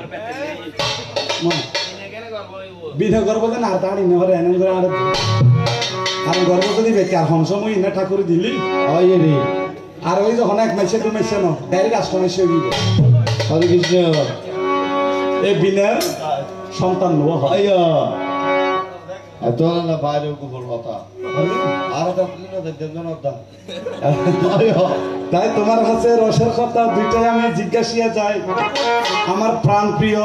বিনে গর্ভবতী আর তাড়ি নেহরে এনে করে আর কারণ গর্ভবতী ব্যক্তি আর সময় ইনা ঠাকুর দিলি আর ওই যখন এক মাসে দু মাসে ন ডাইরেক্ট আষ্ট মাসে হয়ে গেল হরে কৃষ্ণ এই বিনের সন্তান নেওয়া হয় এত না বাইরে গোবর কথা আর তাই তোমার কাছে রসের কথা দুইটাই আমি জিজ্ঞাসিয়া যাই আমার প্রাণ প্রিয়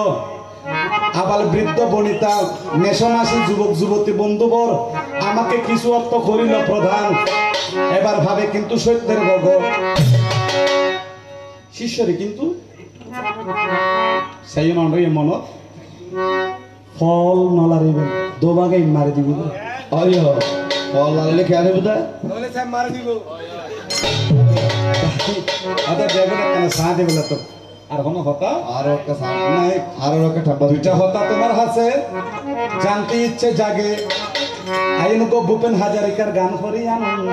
আবার বৃদ্ধ বনিতা নেশমাসী যুবক যুবতী বন্ধুবর আমাকে কিছু অর্থ করিল প্রধান এবার ভাবে কিন্তু সত্যের ভগ শিষ্যরে কিন্তু সেই মনত ফল নলারিবেন দোবাগে মারি দিব ফল লাগালে খেয়াল হবে তা আচ্ছা দেবে না কেন সাঁ দেবে না তো আর কোনো কথা আরো একটা নাই আরো একটা ঠাপ্পা দুইটা কথা তোমার কাছে জানতে ইচ্ছে জাগে আইনকো ভূপেন হাজারিকার গান করি আনন্দ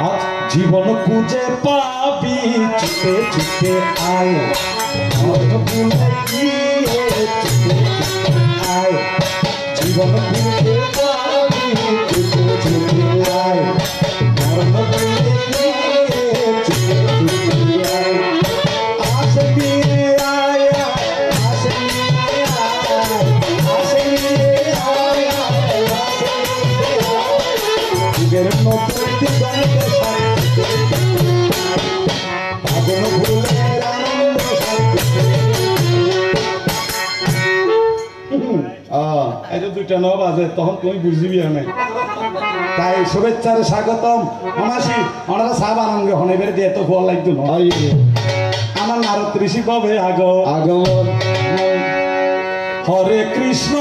আজ জীবন খুঁজে পাবি চুপে চুপে আয় আয় জীবন খুঁজে পাবি চুপে চুপে আয় দুইটা ন বাজে তখন তুমি বুঝবি না তাই শুভেচ্ছার স্বাগতম মাসি ওনারা সাব আনন্দ হনে বেড়ে দিয়ে তো ফল লাগতো না আমার নারদ ঋষি কবে আগমন হরে কৃষ্ণ